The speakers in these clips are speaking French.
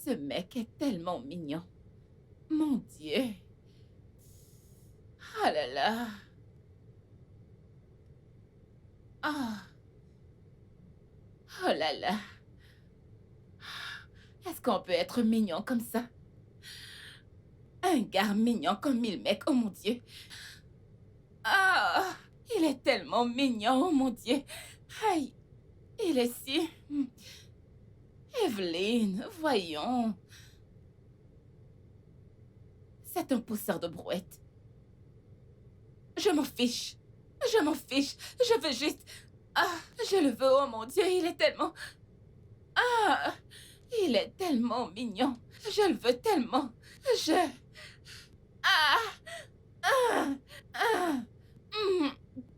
Ce mec est tellement mignon. Mon Dieu. Ah là là. Ah, oh là là. Est-ce qu'on peut être mignon comme ça? Un gars mignon comme mille mecs, oh mon Dieu. Ah, il est tellement mignon, oh mon Dieu. Aïe, il est si... Evelyne, voyons. C'est un pousseur de brouette. Je m'en fiche. Je m'en fiche. Je veux juste... Ah, je le veux, oh mon Dieu, il est tellement... Ah, il est tellement mignon. Je le veux tellement. Je... Ah, ah, ah. Mm,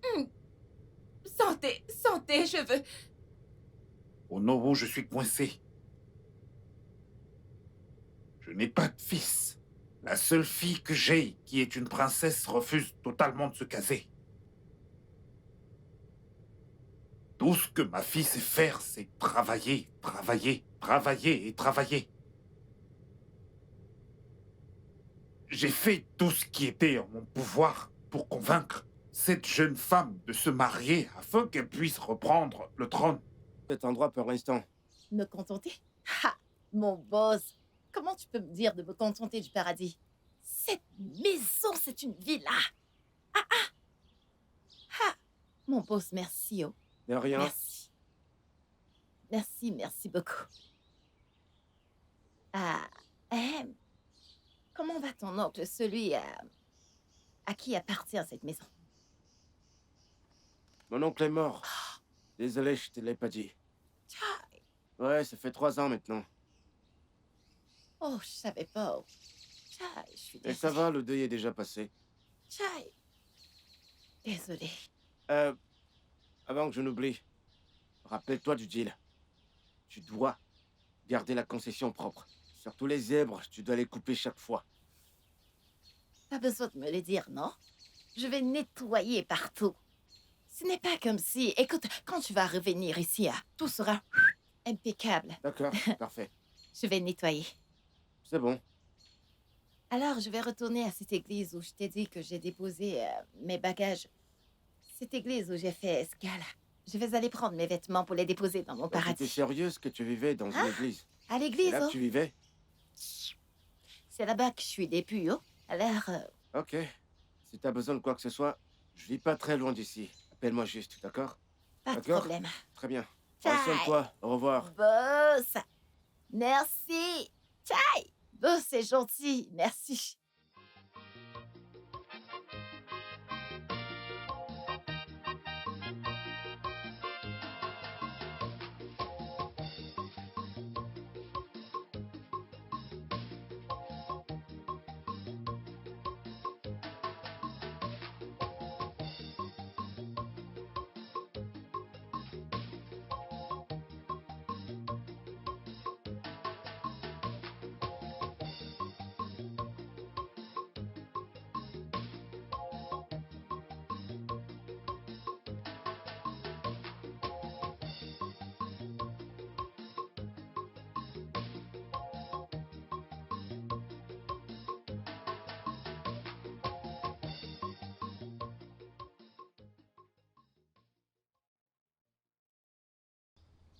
mm. Santé, santé, je veux... Au Novo, je suis coincé. Je n'ai pas de fils. La seule fille que j'ai, qui est une princesse, refuse totalement de se caser. Tout ce que ma fille sait faire, c'est travailler, travailler, travailler et travailler. J'ai fait tout ce qui était en mon pouvoir pour convaincre cette jeune femme de se marier afin qu'elle puisse reprendre le trône. Cet endroit pour l'instant. Me contenter? Ha! Mon boss! Comment tu peux me dire de me contenter du paradis? Cette maison, c'est une villa! Ah ah! Ha! Mon boss, merci, oh. De rien. Merci. Merci, merci beaucoup. Ah, comment va ton oncle, celui à qui appartient cette maison? Mon oncle est mort. Désolé, je te l'ai pas dit. Tchai! Ouais, ça fait 3 ans maintenant. Oh, je savais pas. Oh. Tchai, je suis Et ça désolée. va, le deuil est déjà passé. Tchai! Désolée. Avant que je n'oublie, rappelle-toi du deal. Tu dois garder la concession propre. Surtout les zèbres, tu dois les couper chaque fois. Pas besoin de me le dire, non? Je vais nettoyer partout. Ce n'est pas comme si... Écoute, quand tu vas revenir ici, tout sera impeccable. D'accord, parfait. Je vais nettoyer. C'est bon. Alors, je vais retourner à cette église où je t'ai dit que j'ai déposé mes bagages. Cette église où j'ai fait escale. Je vais aller prendre mes vêtements pour les déposer dans mon T'es paradis. sérieuse que tu vivais dans une église? À C'est l'église, là que oh? tu vivais? C'est là-bas que je suis depuis, oh. Alors, Ok. Si t'as besoin de quoi que ce soit, je vis pas très loin d'ici. Appelle-moi juste, d'accord? pas de D'accord. problème. Très bien. Ciao. Prends soin de toi. Au revoir. Boss! Merci! Tchai! Boss, c'est gentil. Merci.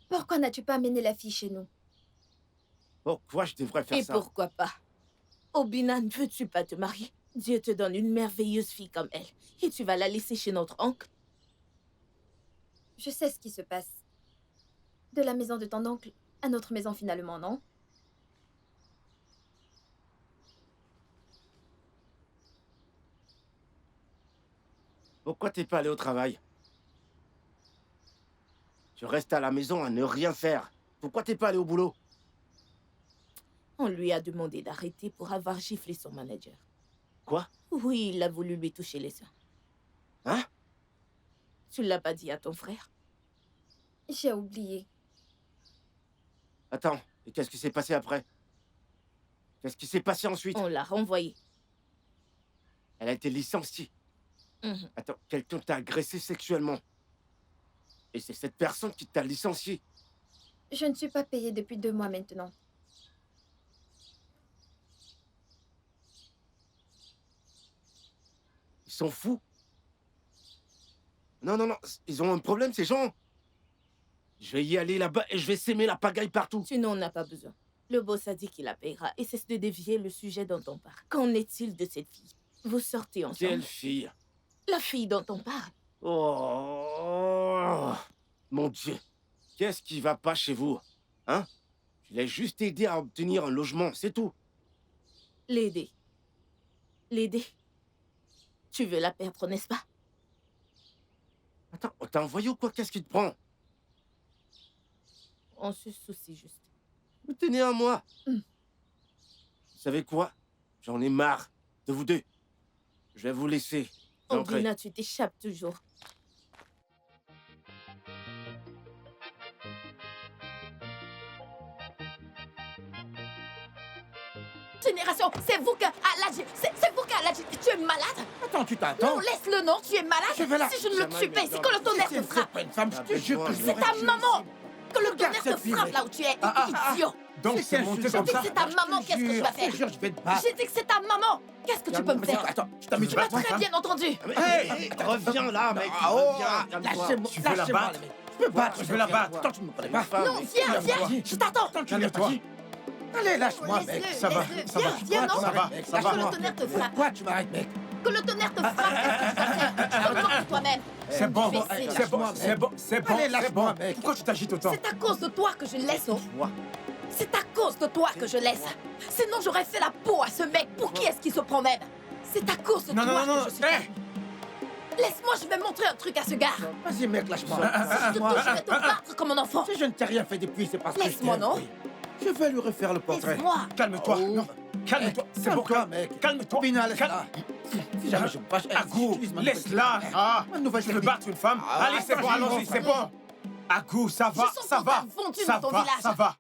Pourquoi n'as-tu pas amené la fille chez nous? Pourquoi je devrais faire Et ça? pourquoi pas? Obinan, ne veux-tu pas te marier? Dieu te donne une merveilleuse fille comme elle. Et tu vas la laisser chez notre oncle? Je sais ce qui se passe. De la maison de ton oncle à notre maison finalement, non? Pourquoi t'es pas allé au travail? Tu restes à la maison à ne rien faire. Pourquoi t'es pas allé au boulot? On lui a demandé d'arrêter pour avoir giflé son manager. Quoi? Oui, il a voulu lui toucher les seins. Hein? Tu l'as pas dit à ton frère? J'ai oublié. Attends, et qu'est-ce qui s'est passé après? Qu'est-ce qui s'est passé ensuite? On l'a renvoyée. Elle a été licenciée. Mhm. Attends, quelqu'un t'a agressé sexuellement. Et c'est cette personne qui t'a licencié. Je ne suis pas payée depuis 2 mois maintenant. Ils sont fous. Non, non, non, ils ont un problème, ces gens. Je vais y aller là-bas et je vais s'aimer la pagaille partout. Tu n'en as pas besoin. Le boss a dit qu'il la payera et cesse de dévier le sujet dont on parle. Qu'en est-il de cette fille? Vous sortez ensemble? Quelle fille? La fille dont on parle. Oh, mon Dieu. Qu'est-ce qui va pas chez vous? Hein? Je l'ai juste aidé à obtenir un logement, c'est tout. L'aider. L'aider. Tu veux la perdre, n'est-ce pas? Attends, t'as envoyé ou quoi? Qu'est-ce qui te prend? On se soucie juste. Mais tenez à moi. Hmm. Vous savez quoi? J'en ai marre de vous deux. Je vais vous laisser. Entrez. Obina, tu t'échappes toujours. Génération, c'est vous que Aladji, c'est vous que Aladji, tu es malade? Attends, tu Non, t'attends. laisse-le, non, tu es malade? Je vais la- Si je ne le tue pas, c'est que le tonnerre te C'est frappe. pas une femme, je te jure que je C'est l'aurais ta tuée maman. aussi. Que le Regarde tonnerre te cette fille, frappe mec. là où tu es, Ah, idiot. Donc c'est Je monté dis comme que ça. c'est ta maman, qu'est-ce que tu vas faire? Je te jure, je vais te battre. J'ai dit que c'est ta maman. Qu'est-ce que tu peux me faire? Attends, je t'amuse Tu m'as très bien entendu. Hey, reviens là, mec. Ah, oh, Reviens, calme-toi. lâchez-moi, Tu veux la lâchez-moi, battre? le mec. Je peux battre, je veux la battre. Attends, tu me connais pas. Non, viens, je t'attends. Attends, tu l'as pas dit. Allez, lâche-moi, mec. Laisse-le, Ça va, laisse-le. ça va. Viens, non? Ça va, mec, ça Que va. le tonnerre te frappe. Pourquoi tu m'arrêtes, mec? Que le tonnerre te frappe, qu'est-ce que tu vas faire? Remonte toi-même. C'est bon, Je vais essayer, c'est bon, lâche-moi, c'est bon, c'est bon, Allez, c'est lâche-moi, bon. mec. Pourquoi tu t'agites autant? C'est à cause de toi que je laisse, oh. Toi. C'est à cause de toi que je laisse. Sinon, j'aurais fait la peau à ce mec. Pour qui est-ce qu'il se promène? C'est à cause de Non, toi non, non, que je suis hé! Laisse-moi, je vais montrer un truc à ce gars. Vas-y, mec, lâche-moi. Si je te touche, je vais te battre comme un enfant. Si je ne t'ai rien fait depuis, c'est parce que je Laisse-moi, t'aime, non? oui. Je vais lui refaire le portrait. Laisse-moi. Calme-toi. Oh. Non, calme-toi. C'est bon, Calme-toi, mec. Calme-toi. Bina, laisse-la. Calme- Si jamais je me fâche, Agou, j'utilise ma nouvelle laisse-la. technique. Ah, Ma nouvelle tu veux technique. battre une femme? Ah, Allez, c'est attends, bon, j'y allons-y, vais. c'est bon. Agou, ça va, Je sens ça qu'on va. t'a vendu Ça dans ton va, village. ça va.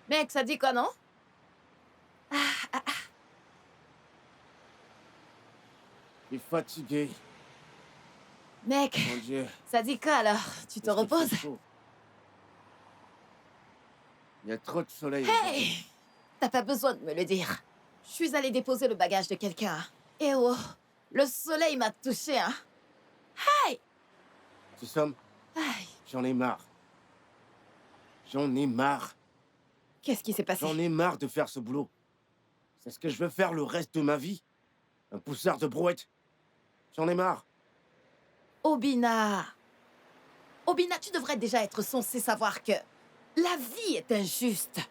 Mec, ça dit quoi, non? Je suis fatigué. Mec, Mon Dieu. ça dit quoi alors? Tu te Qu'est-ce qu'il reposes? fait chaud. Il y a trop de soleil. Hey! T'as pas besoin de me le dire. Je suis allée déposer le bagage de quelqu'un. Et oh, le soleil m'a touché, hein? Tu sommes, Aïe, j'en ai marre. J'en ai marre. qu'est-ce qui s'est passé? J'en ai marre de faire ce boulot. C'est ce que je veux faire le reste de ma vie. Un poussard de brouette. J'en ai marre. Obina. Obina, tu devrais déjà être censé savoir que la vie est injuste.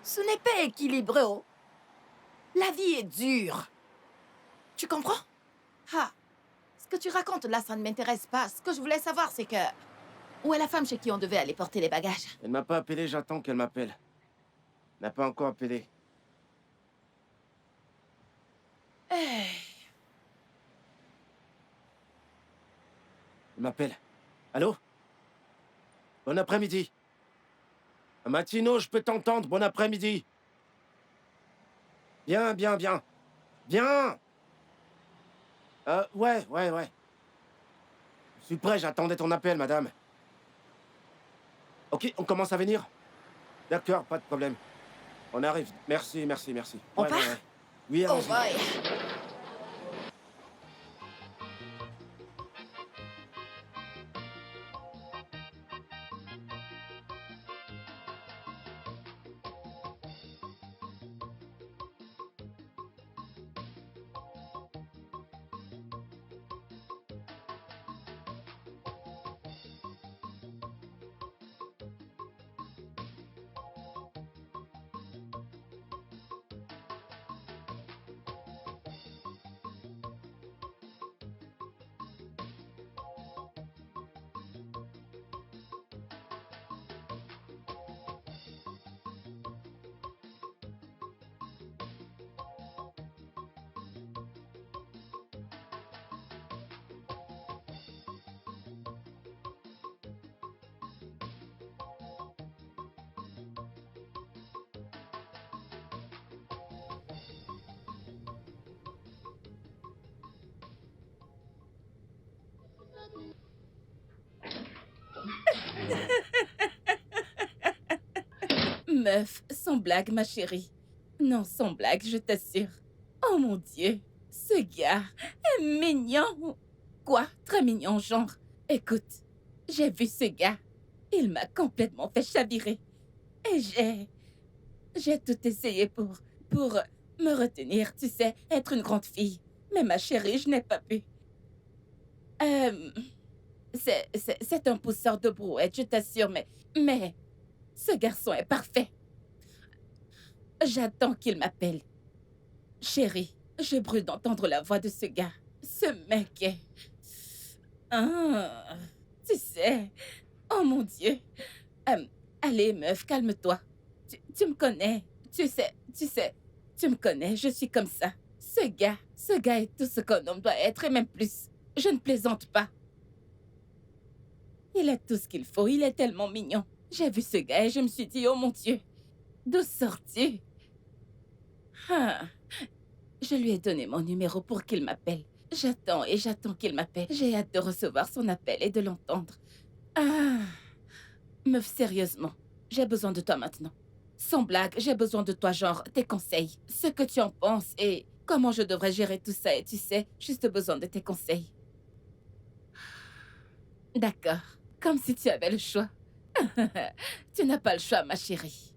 Ce n'est pas équilibré, oh. La vie est dure. Tu comprends? Ah, ce que tu racontes là, ça ne m'intéresse pas. Ce que je voulais savoir, c'est que Où est la femme chez qui on devait aller porter les bagages? Elle m'a pas appelé, j'attends qu'elle m'appelle. Elle n'a pas encore appelé. Eh, Elle m'appelle. Allô? Bon après-midi. Matino, je peux t'entendre. Bon après-midi. Bien, bien, bien. Bien! Ouais. Je suis prêt, j'attendais ton appel, madame. Ok, on commence à venir? D'accord, pas de problème. On arrive. Merci. On part? Oui, oh allons-y. boy! Meuf, sans blague, ma chérie. Non, sans blague, je t'assure. Oh mon Dieu, ce gars est mignon. Quoi? Très mignon, genre. Écoute, j'ai vu ce gars. Il m'a complètement fait chavirer. Et j'ai tout essayé pour me retenir, tu sais, être une grande fille. Mais ma chérie, je n'ai pas pu. C'est un pousseur de brouette, je t'assure, mais ce garçon est parfait. J'attends qu'il m'appelle. Chérie, je brûle d'entendre la voix de ce gars. Ce mec est... Ah, tu sais... Oh mon Dieu. Allez, meuf, calme-toi. Tu me connais. Tu me connais, je suis comme ça. Ce gars est tout ce qu'un homme doit être et même plus. Je ne plaisante pas. Il a tout ce qu'il faut, il est tellement mignon. J'ai vu ce gars et je me suis dit, oh mon Dieu, d'où sors-tu? Ah, je lui ai donné mon numéro pour qu'il m'appelle. J'attends et j'attends qu'il m'appelle. J'ai hâte de recevoir son appel et de l'entendre. Ah, meuf, sérieusement, j'ai besoin de toi maintenant. Sans blague, j'ai besoin de toi, genre, tes conseils. Ce que tu en penses et comment je devrais gérer tout ça et tu sais, juste besoin de tes conseils. D'accord, comme si tu avais le choix. Tu n'as pas le choix, ma chérie.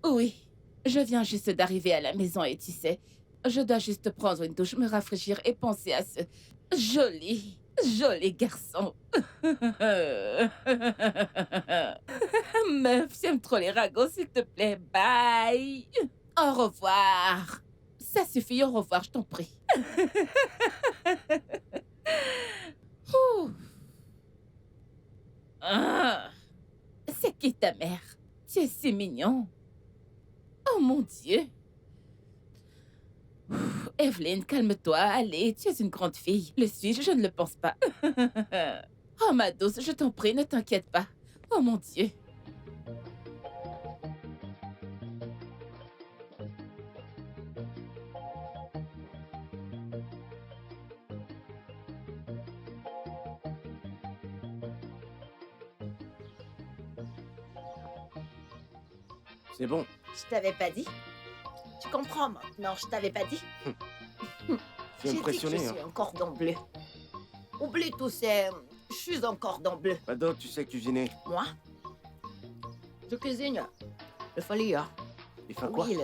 Oui, je viens juste d'arriver à la maison et tu sais, je dois juste prendre une douche, me rafraîchir et penser à ce joli garçon. Meuf, j'aime trop les ragots, s'il te plaît. Bye. Au revoir. Ça suffit, au revoir, je t'en prie. Ouh. Ah. C'est qui ta mère? Tu es si mignon. Oh mon Dieu. Evelyne, calme-toi, allez, tu es une grande fille. Le suis-je? Je ne le pense pas. Oh ma douce, je t'en prie, ne t'inquiète pas. Oh mon Dieu. C'est bon. Je t'avais pas dit? Tu comprends maintenant, je t'avais pas dit? Je suis impressionné. J'ai dit que je suis un cordon bleu. Oublie tout, je suis un cordon bleu. Mado, tu sais cuisiner. Moi? Je cuisine le folie. Il fait quoi? Oui,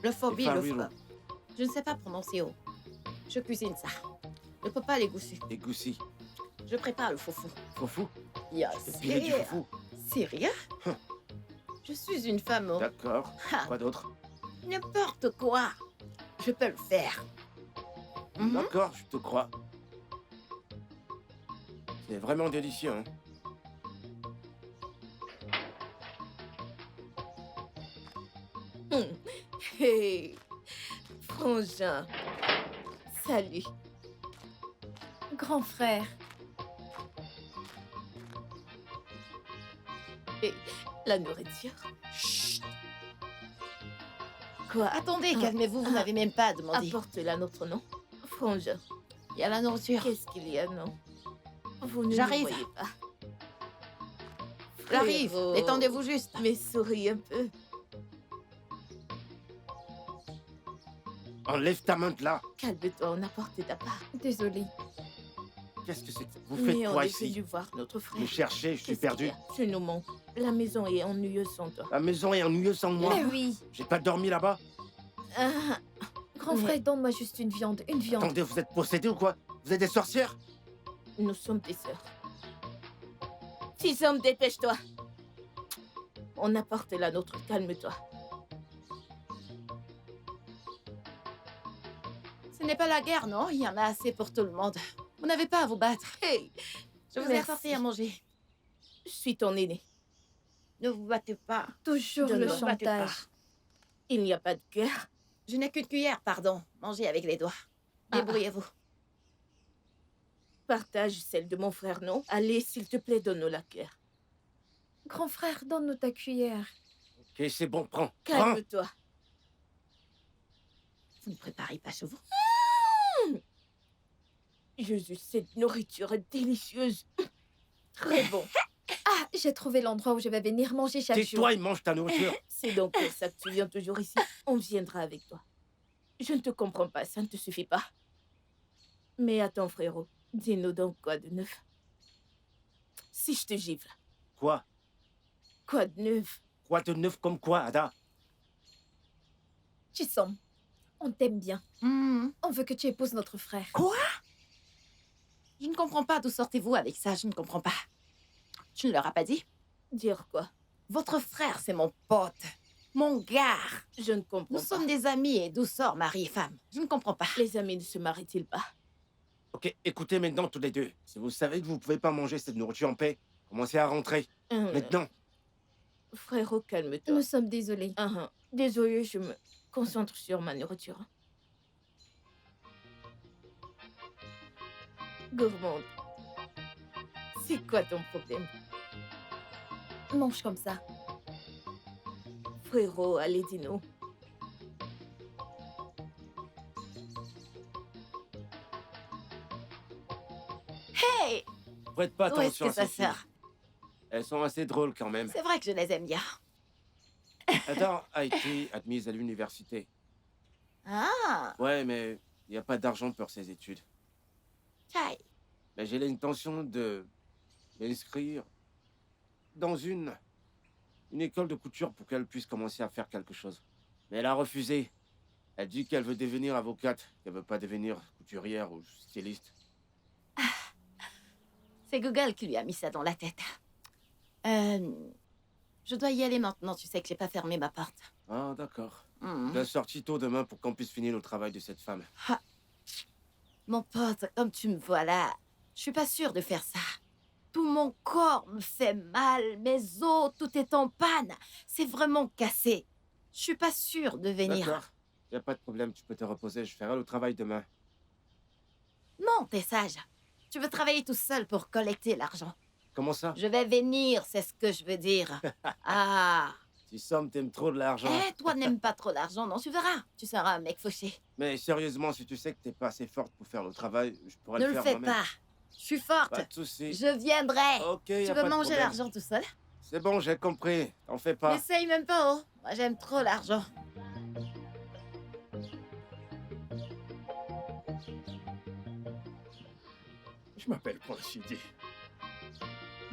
le phobie, Il fait le un fo- Je ne sais pas prononcer. Je cuisine ça. Le papa, les goussus. Des goussis. Je prépare le foufou. Foufou? Yes. Et purée du foufou. Sérieux? Hum. Je suis une femme. D'accord. Ah, Quoi d'autre? n'importe quoi. Je peux le faire. Mhm. D'accord, je te crois. C'est vraiment délicieux, hein. Hey, frangin. Salut. Grand frère, La nourriture. Quoi? Attendez, Ah, calmez-vous, vous ah. n'avez même pas demandé. Apporte-la notre nom. Frangin. Il y a la nourriture. Qu'est-ce qu'il y a, non? Vous ne J'arrive. le voyez pas. J'arrive, Frérot. détendez-vous juste. Mais souris un peu. Enlève ta main de là. Calme-toi, on a porté ta part. désolée. Qu'est-ce que c'est que... Vous Mais faites on quoi est ici? venu voir notre frère. Me chercher, je suis Qu'est-ce perdu. qu'il y a? Tu nous manques. La maison est ennuyeuse sans toi. La maison est ennuyeuse sans moi. Mais oui. J'ai pas dormi là-bas. Ah, Grand Mais- frère, donne-moi juste une viande, une viande. Attendez, vous êtes possédés ou quoi? Vous êtes des sorcières? nous sommes tes sœurs. 6 hommes, dépêche-toi. On apporte la nôtre, calme-toi. Ce n'est pas la guerre, non? Il y en a assez pour tout le monde. Vous n'avez pas à vous battre. Hey, Je vous ai Merci. apporté à manger. je suis ton aîné. Ne vous battez pas. Toujours Je le ne me battez pas. chantage. Il n'y a pas de guerre. Je n'ai qu'une cuillère, pardon. Mangez avec les doigts. Ah. Débrouillez-vous. Partage celle de mon frère, non? Allez, s'il te plaît, donne-nous la cuillère. Grand frère, donne-nous ta cuillère. Ok, c'est bon, prends. Prends. Calme-toi. Vous ne préparez pas chez vous? Jésus, cette nourriture est délicieuse. Très bon. Ah, j'ai trouvé l'endroit où je vais venir manger chaque jour. Tais-toi et mange ta nourriture. C'est donc pour ça que tu viens toujours ici. On viendra avec toi. Je ne te comprends pas, ça ne te suffit pas. Mais attends, frérot, dis-nous donc quoi de neuf. Si je te gifle, Quoi? quoi de neuf? Quoi de neuf comme quoi, Ada? Chisom, on t'aime bien. On veut que tu épouses notre frère. Je ne comprends pas d'où sortez-vous avec ça, je ne comprends pas. Tu ne leur as pas dit? Dire quoi? Votre frère, c'est mon pote. Mon gars. Je ne comprends Nous pas. sommes des amis et d'où sort mari et femme? Je ne comprends pas. Les amis ne se marient-ils pas? Ok, écoutez maintenant tous les deux. Si vous savez que vous pouvez pas manger cette nourriture en paix, commencez à rentrer. Maintenant. Frérot, calme-toi. Nous sommes désolés. Désolée, je me concentre sur ma nourriture. Gourmande. C'est quoi ton problème? Mange comme ça. Frérot, allez, dis-nous. Hey! Prête pas Où est-ce attention que à ça ces filles. sort? Elles sont assez drôles quand même. C'est vrai que je les aime bien. Ada a été admise à l'université. Ah! Ouais, mais il n'y a pas d'argent pour ses études. Chai. Mais j'ai l'intention de m'inscrire dans une école de couture pour qu'elle puisse commencer à faire quelque chose. Mais elle a refusé. Elle dit qu'elle veut devenir avocate, qu'elle veut pas devenir couturière ou styliste. C'est Google qui lui a mis ça dans la tête. Je dois y aller maintenant, tu sais que j'ai pas fermé ma porte. Ah, d'accord. Mhm. La sortie tôt demain pour qu'on puisse finir le travail de cette femme. Mon pote, comme tu me vois là, je suis pas sûre de faire ça. Tout mon corps me fait mal, mes os, tout est en panne. C'est vraiment cassé. Je suis pas sûre de venir. D'accord. Y a pas de problème, tu peux te reposer, je ferai le travail demain. Non, t'es sage. Tu veux travailler tout seul pour collecter l'argent. Comment ça? Je vais venir, c'est ce que je veux dire. Ah. Si Sam t'aimes trop de l'argent. Eh, toi n'aimes pas trop l'argent, non, tu verras. Tu seras un mec fauché. Mais sérieusement, si tu sais que t'es pas assez forte pour faire le travail, je pourrais Ne le le faire fais moi-même. pas. Je suis forte. Pas de soucis. Je viendrai. Ok, y Tu a veux pas de manger problème. l'argent tout seul? C'est bon, j'ai compris. T'en fais pas. N'essaye même pas, oh. Moi, j'aime trop l'argent. Je m'appelle Prince Shidi,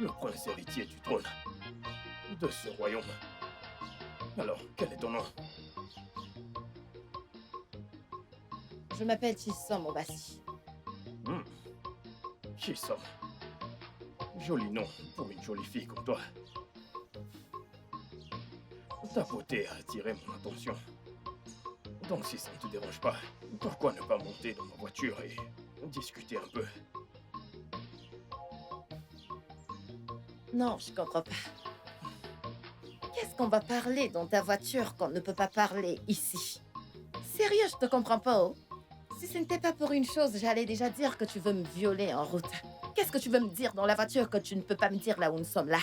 le prince héritier du trône de ce royaume. Alors, quel est ton nom? Je m'appelle Chisom Obasi. Chisom. Joli nom pour une jolie fille comme toi. Ta beauté a attiré mon attention. Donc si ça ne te dérange pas, pourquoi ne pas monter dans ma voiture et discuter un peu? Non, je comprends pas. Qu'est-ce qu'on va parler dans ta voiture qu'on ne peut pas parler ici? Sérieux, je te comprends pas, oh. Si ce n'était pas pour une chose, j'allais déjà dire que tu veux me violer en route. Qu'est-ce que tu veux me dire dans la voiture que tu ne peux pas me dire là où nous sommes là?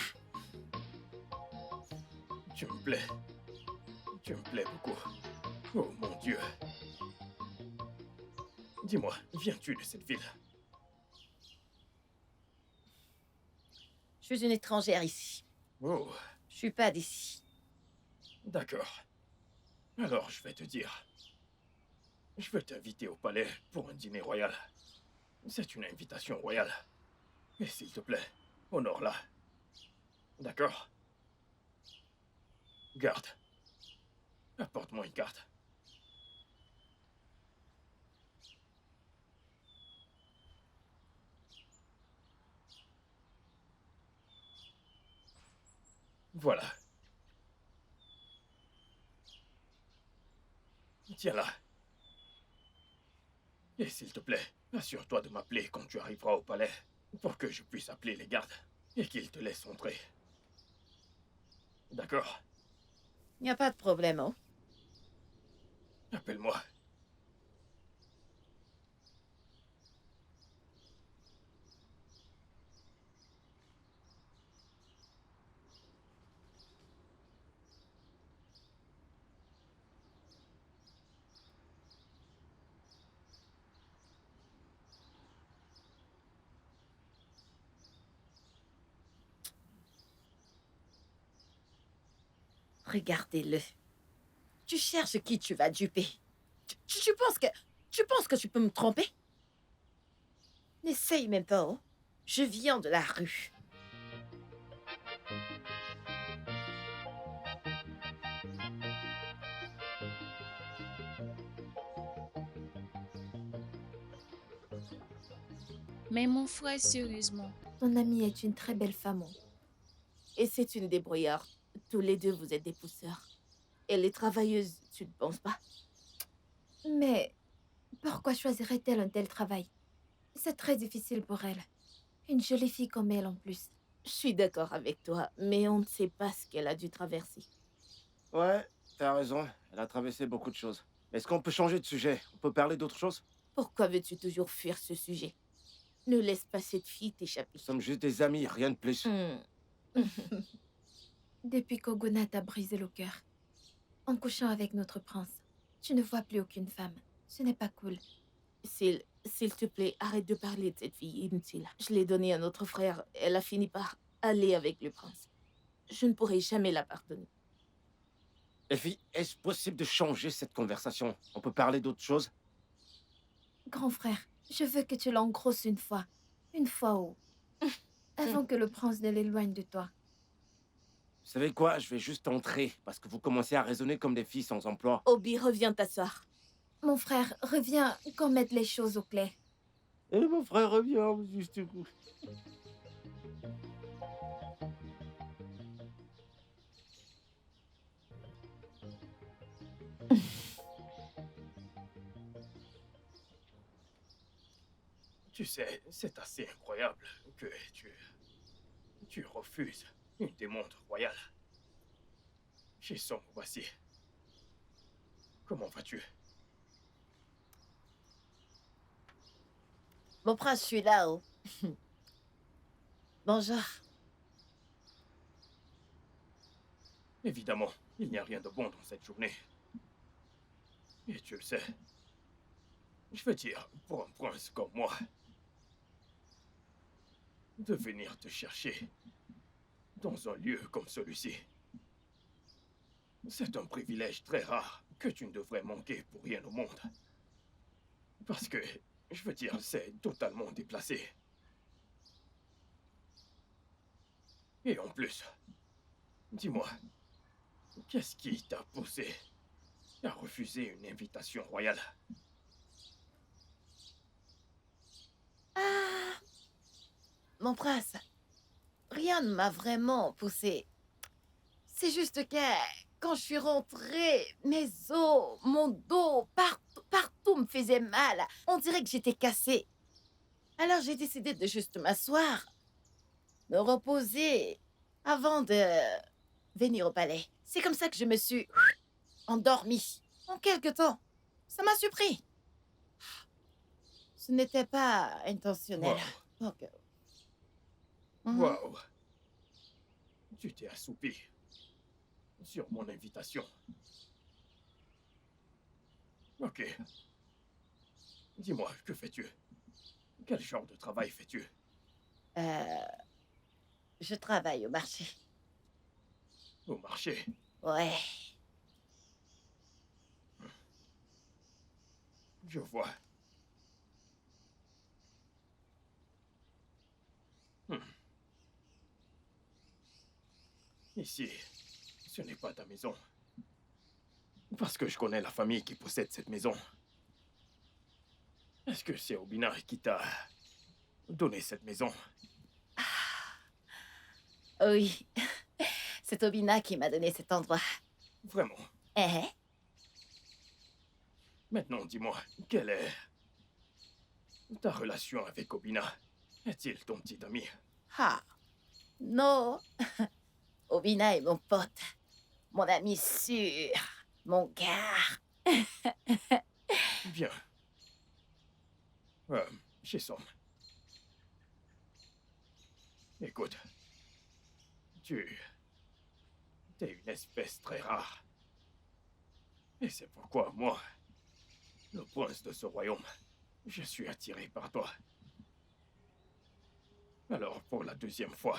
Tu me plais. Tu me plais beaucoup. Oh mon Dieu. Dis-moi, viens-tu de cette ville? Je suis une étrangère ici. Oh, Je suis pas d'ici. d'accord. Alors je vais te dire. Je veux t'inviter au palais pour un dîner royal. C'est une invitation royale. Et s'il te plaît, honore-la. D'accord? Garde. Apporte-moi une carte. Voilà. Tiens-la. Et s'il te plaît, assure-toi de m'appeler quand tu arriveras au palais pour que je puisse appeler les gardes et qu'ils te laissent entrer. D'accord? Il n'y a pas de problème, oh. Appelle-moi. Regardez-le. Tu cherches qui tu vas duper. Tu penses que... Tu penses que tu peux me tromper? N'essaye même pas, oh. Je viens de la rue. Mais mon frère, sérieusement, Ton amie est une très belle femme. Oh. Et c'est une débrouillarde. Tous les deux, vous êtes des pousseurs. Elle est travailleuse, tu ne penses pas? Mais pourquoi choisirait-elle un tel travail? C'est très difficile pour elle. Une jolie fille comme elle en plus. Je suis d'accord avec toi, mais on ne sait pas ce qu'elle a dû traverser. Ouais, t'as raison. Elle a traversé beaucoup de choses. Est-ce qu'on peut changer de sujet? On peut parler d'autre chose? Pourquoi veux-tu toujours fuir ce sujet? Ne laisse pas cette fille t'échapper. Nous sommes juste des amis, rien de plus. Depuis qu'Ogona t'a brisé le cœur, en couchant avec notre prince, tu ne vois plus aucune femme. Ce n'est pas cool. S'il te plaît, arrête de parler de cette fille inutile. Je l'ai donnée à notre frère. Elle a fini par aller avec le prince. Je ne pourrai jamais la pardonner. Les filles, est-ce possible de changer cette conversation? On peut parler d'autre chose? Grand frère, je veux que tu l'engrosses une fois. Une fois où? Avant que le prince ne l'éloigne de toi. Vous savez quoi? Je vais juste entrer, parce que vous commencez à raisonner comme des filles sans emploi. Obi, reviens t'asseoir. Mon frère, reviens qu'on mette les choses au clair. Et mon frère revient, juste... Tu sais, c'est assez incroyable que tu refuses une demande royale. Chisson, voici. Comment vas-tu? Mon prince, je suis là, oh. Bonjour. Évidemment, il n'y a rien de bon dans cette journée. Et tu le sais. Je veux dire, pour un prince comme moi, de venir te chercher dans un lieu comme celui-ci, c'est un privilège très rare que tu ne devrais manquer pour rien au monde. Parce que, je veux dire, c'est totalement déplacé. Et en plus, dis-moi, qu'est-ce qui t'a poussé à refuser une invitation royale? Ah, mon prince, rien ne m'a vraiment poussé. C'est juste que quand je suis rentrée, mes os, mon dos, partout me faisait mal. On dirait que j'étais cassée. Alors j'ai décidé de juste m'asseoir me reposer avant de venir au palais. C'est comme ça que je me suis endormie en quelque temps. Ça m'a surpris. Ce n'était pas intentionnel. Ok. Mhm. Waouh. Tu t'es assoupi. Sur mon invitation. Ok. Dis-moi, que fais-tu? Quel genre de travail fais-tu? Je travaille au marché. Au marché? Ouais. Je vois. Ici, ce n'est pas ta maison. Parce que je connais la famille qui possède cette maison. Est-ce que c'est Obina qui t'a donné cette maison? Oui. C'est Obina qui m'a donné cet endroit. Vraiment? Eh? Maintenant, dis-moi, quelle est ta relation avec Obina? Est-il ton petit ami? Ah. Non. Obina est mon pote. Mon ami sûr. Mon gars. Bien. Chisom. Écoute, tu es une espèce très rare. Et c'est pourquoi moi, le prince de ce royaume, je suis attiré par toi. Alors, pour la deuxième fois,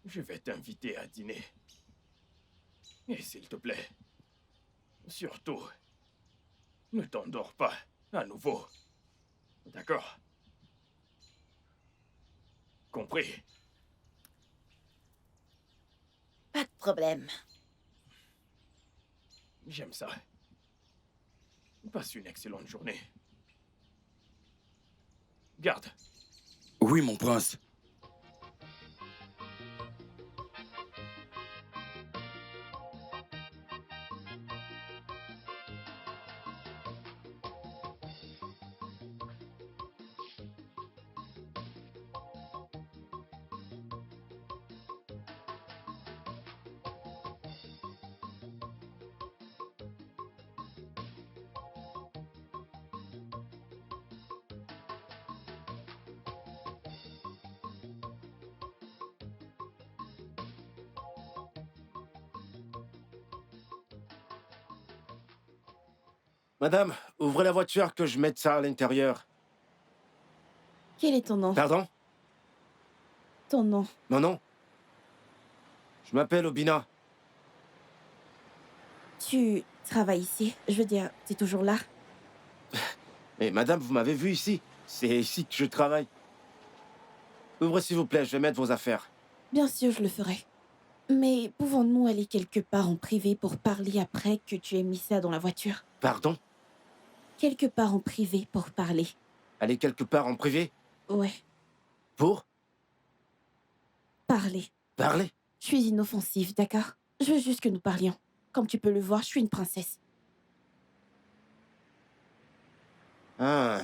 je vais t'inviter à dîner. Et s'il te plaît, surtout, ne t'endors pas à nouveau. D'accord? Compris? Pas de problème. J'aime ça. Passe une excellente journée. Garde. Oui, mon prince. Madame, ouvrez la voiture que je mette ça à l'intérieur. Quel est ton nom? Pardon? Ton nom. Mon nom? Je m'appelle Obina. Tu travailles ici? Je veux dire, tu es toujours là? Mais madame, vous m'avez vu ici. C'est ici que je travaille. Ouvrez s'il vous plaît, je vais mettre vos affaires. Bien sûr, je le ferai. Mais pouvons-nous aller quelque part en privé pour parler après que tu aies mis ça dans la voiture? Pardon? Quelque part en privé pour parler. Aller quelque part en privé? Ouais, Pour? parler. Parler? Je suis inoffensive, d'accord? Je veux juste que nous parlions. Comme tu peux le voir, je suis une princesse. Ah.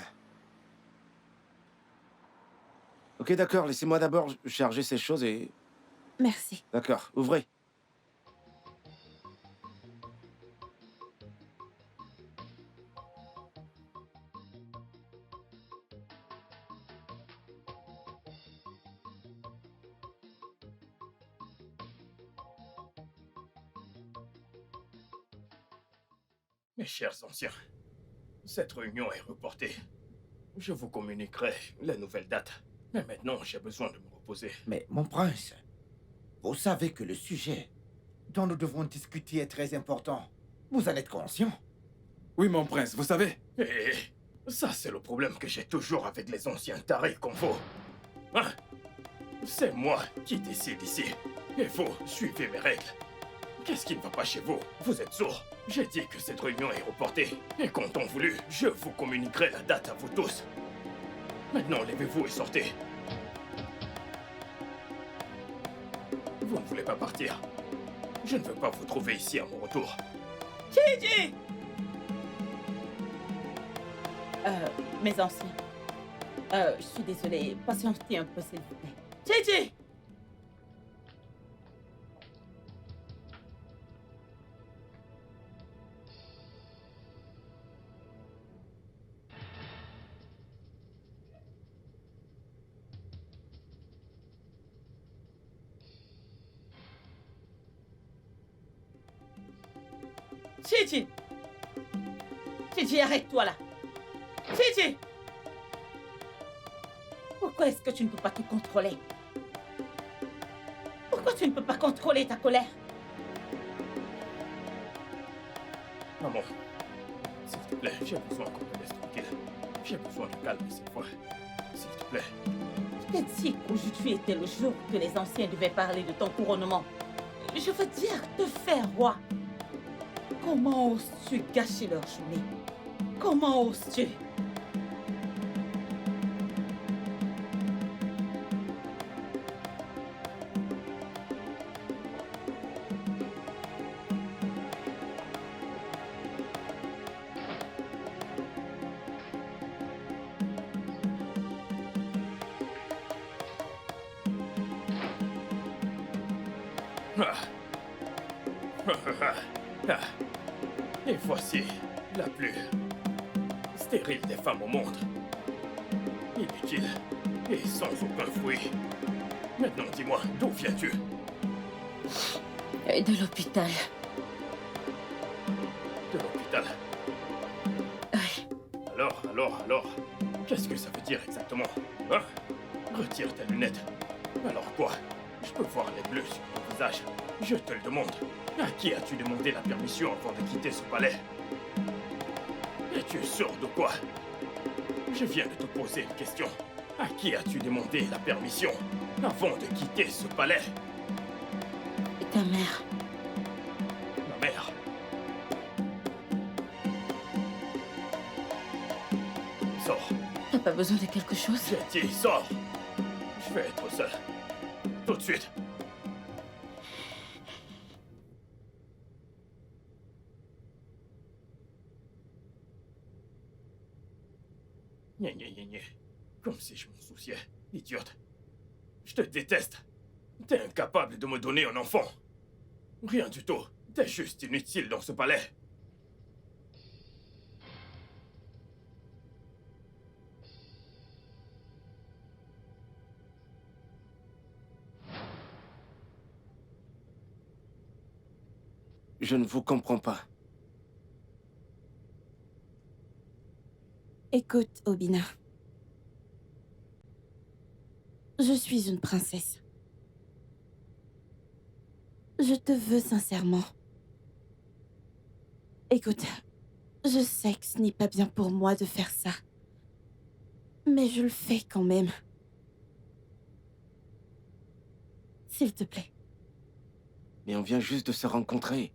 Ok, d'accord, laissez-moi d'abord charger ces choses et... Merci. D'accord, ouvrez. Mes chers anciens, cette réunion est reportée. Je vous communiquerai la nouvelle date. Mais maintenant, j'ai besoin de me reposer. Mais mon prince, vous savez que le sujet dont nous devons discuter est très important. Vous en êtes conscient? Oui, mon prince, vous savez. Et ça, c'est le problème que j'ai toujours avec les anciens tarés comme vous. Hein? C'est moi qui décide ici. Et vous, suivez mes règles. Qu'est-ce qui ne va pas chez vous? Vous êtes sourds. J'ai dit que cette réunion est reportée. Et quand on voulu, je vous communiquerai la date à vous tous. Maintenant, levez-vous et sortez. Vous ne voulez pas partir. Je ne veux pas vous trouver ici à mon retour. Gigi! Mes anciens. Je suis désolée. Patientez un peu, s'il vous plaît. Chichi! Chichi! Chichi, arrête-toi là! Chichi! Pourquoi est-ce que tu ne peux pas te contrôler? Pourquoi tu ne peux pas contrôler ta colère? Maman, s'il te plaît, j'ai besoin qu'on me laisse tranquille. J'ai besoin de calme cette fois. S'il te plaît. Peut-être si aujourd'hui était le jour que les anciens devaient parler de ton couronnement. Je veux dire, te faire roi. Comment oses-tu gâcher leur journée? Comment oses-tu? Et voici la plus stérile des femmes au monde. Inutile et sans aucun fruit. Maintenant, dis-moi, d'où viens-tu? De l'hôpital. De l'hôpital. Oui. Alors, qu'est-ce que ça veut dire exactement? Hein? Retire tes lunettes. Alors quoi? Je peux voir les bleus sur ton visage. Je te le demande. À qui as-tu demandé la permission avant de quitter ce palais? Es-tu sûr de quoi? Je viens de te poser une question. À qui as-tu demandé la permission avant de quitter ce palais? Ta mère. Ma mère. Sors. T'as pas besoin de quelque chose? J'ai dit, sors. Je vais être seul. Tout de suite. Gna. Comme si je m'en souciais. Idiote. Je te déteste. T'es incapable de me donner un enfant. Rien du tout. T'es juste inutile dans ce palais. Je ne vous comprends pas. Écoute, Obina. Je suis une princesse. Je te veux sincèrement. Écoute, je sais que ce n'est pas bien pour moi de faire ça. Mais je le fais quand même. S'il te plaît. Mais on vient juste de se rencontrer.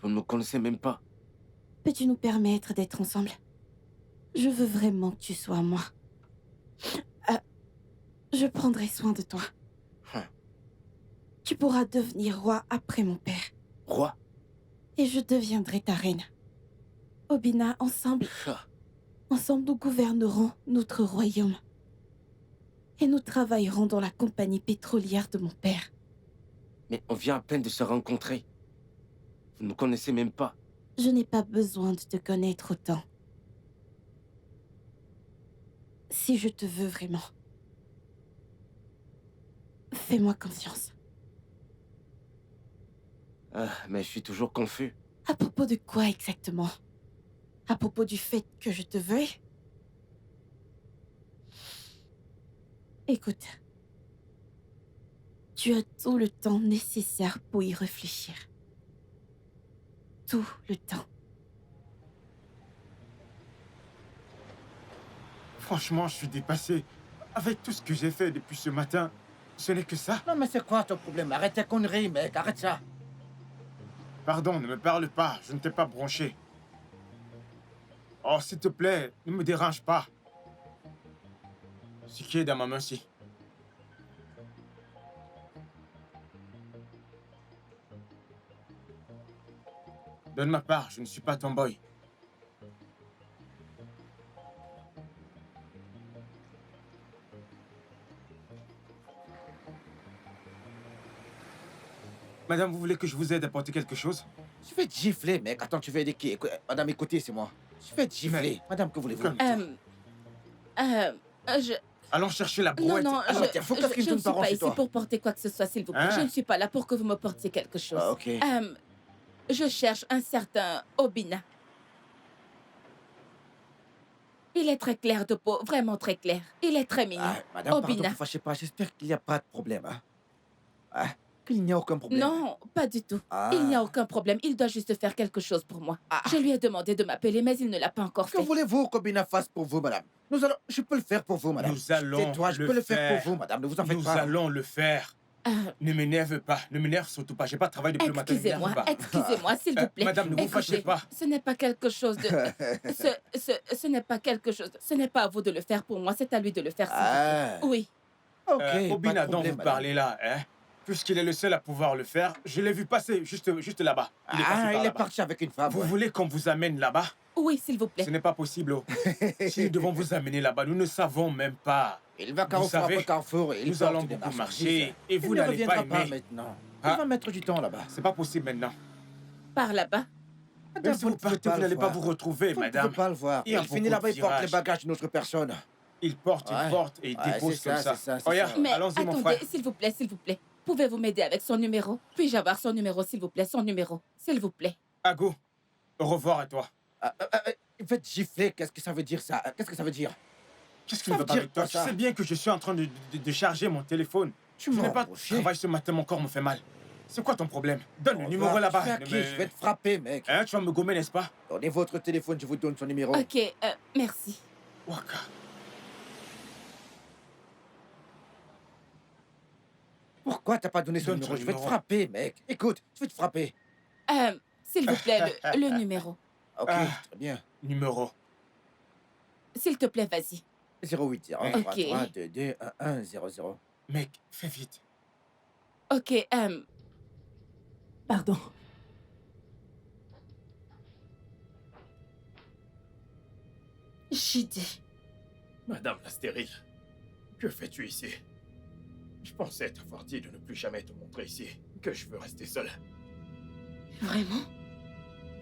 Vous ne me connaissez même pas. Peux-tu nous permettre d'être ensemble? Je veux vraiment que tu sois moi. Je prendrai soin de toi. Tu pourras devenir roi après mon père. Roi? Et je deviendrai ta reine. Obina, ensemble, nous gouvernerons notre royaume. Et nous travaillerons dans la compagnie pétrolière de mon père. Mais on vient à peine de se rencontrer. Vous ne me connaissez même pas. Je n'ai pas besoin de te connaître autant. Si je te veux vraiment, fais-moi confiance. Mais je suis toujours confus. À propos de quoi exactement? À propos du fait que je te veuille? Écoute, tu as tout le temps nécessaire pour y réfléchir. Tout le temps. Franchement, je suis dépassé. Avec tout ce que j'ai fait depuis ce matin, ce n'est que ça. Non, mais c'est quoi ton problème? Arrête tes conneries, mec, arrête ça. Pardon, ne me parle pas, je ne t'ai pas branché. Oh, s'il te plaît, ne me dérange pas. Ce qui est dans ma main-ci. Donne ma part, je ne suis pas ton boy. Madame, vous voulez que je vous aide à porter quelque chose? Je vais te gifler, mec. Attends, tu veux aider qui? Madame, écoutez, c'est moi. Je vais te gifler. Madame, que voulez-vous? Je... Allons chercher la Non, brouette. non, Alors, je, tiens, faut je- qu'est-ce qu'il je me ne donne suis par pas chez ici toi. pour porter quoi que ce soit, s'il vous plaît. Hein? Je ne suis pas là pour que vous me portiez quelque chose. Ah, ok. Je cherche un certain Obina. Il est très clair de peau, vraiment très clair. Il est très mignon. Ah, madame, pardon, Obina. ne vous fâchez pas. J'espère qu'il n'y a pas de problème. Hein? Ah, qu'il n'y a aucun problème. Non, pas du tout. Ah. Il n'y a aucun problème. Il doit juste faire quelque chose pour moi. Je lui ai demandé de m'appeler, mais il ne l'a pas encore Que fait. voulez-vous qu'Obina fasse pour vous, madame? Je peux le faire pour vous, madame. Nous allons Tais-toi, je le peux le faire faire. pour vous, madame. Ne vous en faites Nous pas. allons le faire. Ne m'énerve pas. Ne m'énerve surtout pas. J'ai pas travaillé depuis le matin. Ne Excusez-moi, m'énerve pas. excusez-moi, s'il vous plaît. Madame, ne vous Écoutez, fâchez pas. Ce n'est pas quelque chose de... ce n'est pas quelque chose... Ce n'est pas à vous de le faire pour moi, c'est à lui de le faire, s'il Ah. vous plaît. Oui. Ok, pas de Obina dont problème, vous madame. parlez là, hein? Puisqu'il est le seul à pouvoir le faire, je l'ai vu passer juste là-bas. Il est passé par Il est là-bas. parti avec une femme. Vous ouais. voulez qu'on vous amène là-bas? Oui, s'il vous plaît. Ce n'est pas possible. Oh. Si nous devons vous amener là-bas, nous ne savons même pas. Il va Vous carrefour savez, après carrefour et il nous porte allons des beaucoup marchandises. marcher et vous Il ne n'allez pas reviendra pas aimer. maintenant. Ah. Il va mettre du temps là-bas. C'est pas possible maintenant. Par là-bas. Même si vous ne pouvez partez, vous le n'allez pas voir. vous retrouver, Vous ne madame. pouvez pas le voir. Il y a Il finit beaucoup là-bas, de il porte les virages. bagages d'une autre personne. Il porte, Ouais. il porte et il Ouais, dépose c'est comme ça, ça. c'est ça, c'est Regarde, ça. Mais allons-y, mon attendez, frère. s'il vous plaît, s'il vous plaît. Pouvez-vous m'aider avec son numéro? Puis-je avoir son numéro, s'il vous plaît, son numéro, s'il vous plaît. Ago, au revoir à toi. Il fait gifler, qu'est-ce que ça veut dire ça? Qu'est-ce que ça veut dire? Qu'est-ce qui Ça ne va veut pas dire avec toi? quoi, Tu ça? sais bien que je suis en train de charger mon téléphone. Tu Je m'as n'ai pas de embauché. travail ce matin, mon corps me fait mal. C'est quoi ton problème? Donne le numéro là-bas. Tu fais à qui? Je vais te frapper, mec. Hein, tu vas me gommer, n'est-ce pas? Donnez votre téléphone, je vous donne son numéro. Ok, merci. Waka. Pourquoi t'as pas donné son Donne numéro? son Je vais te numéro. frapper, mec. Écoute, je vais te frapper. S'il vous plaît, le numéro. Ok, Ah. très bien. Numéro. S'il te plaît, vas-y. 08 0 Ok. 3 2 2 1 1 0 0. Mec, fais vite. Ok, pardon. J'ai dit. Madame la stérile, que fais-tu ici? Je pensais t'avoir dit de ne plus jamais te montrer ici, que je veux rester seul. Vraiment?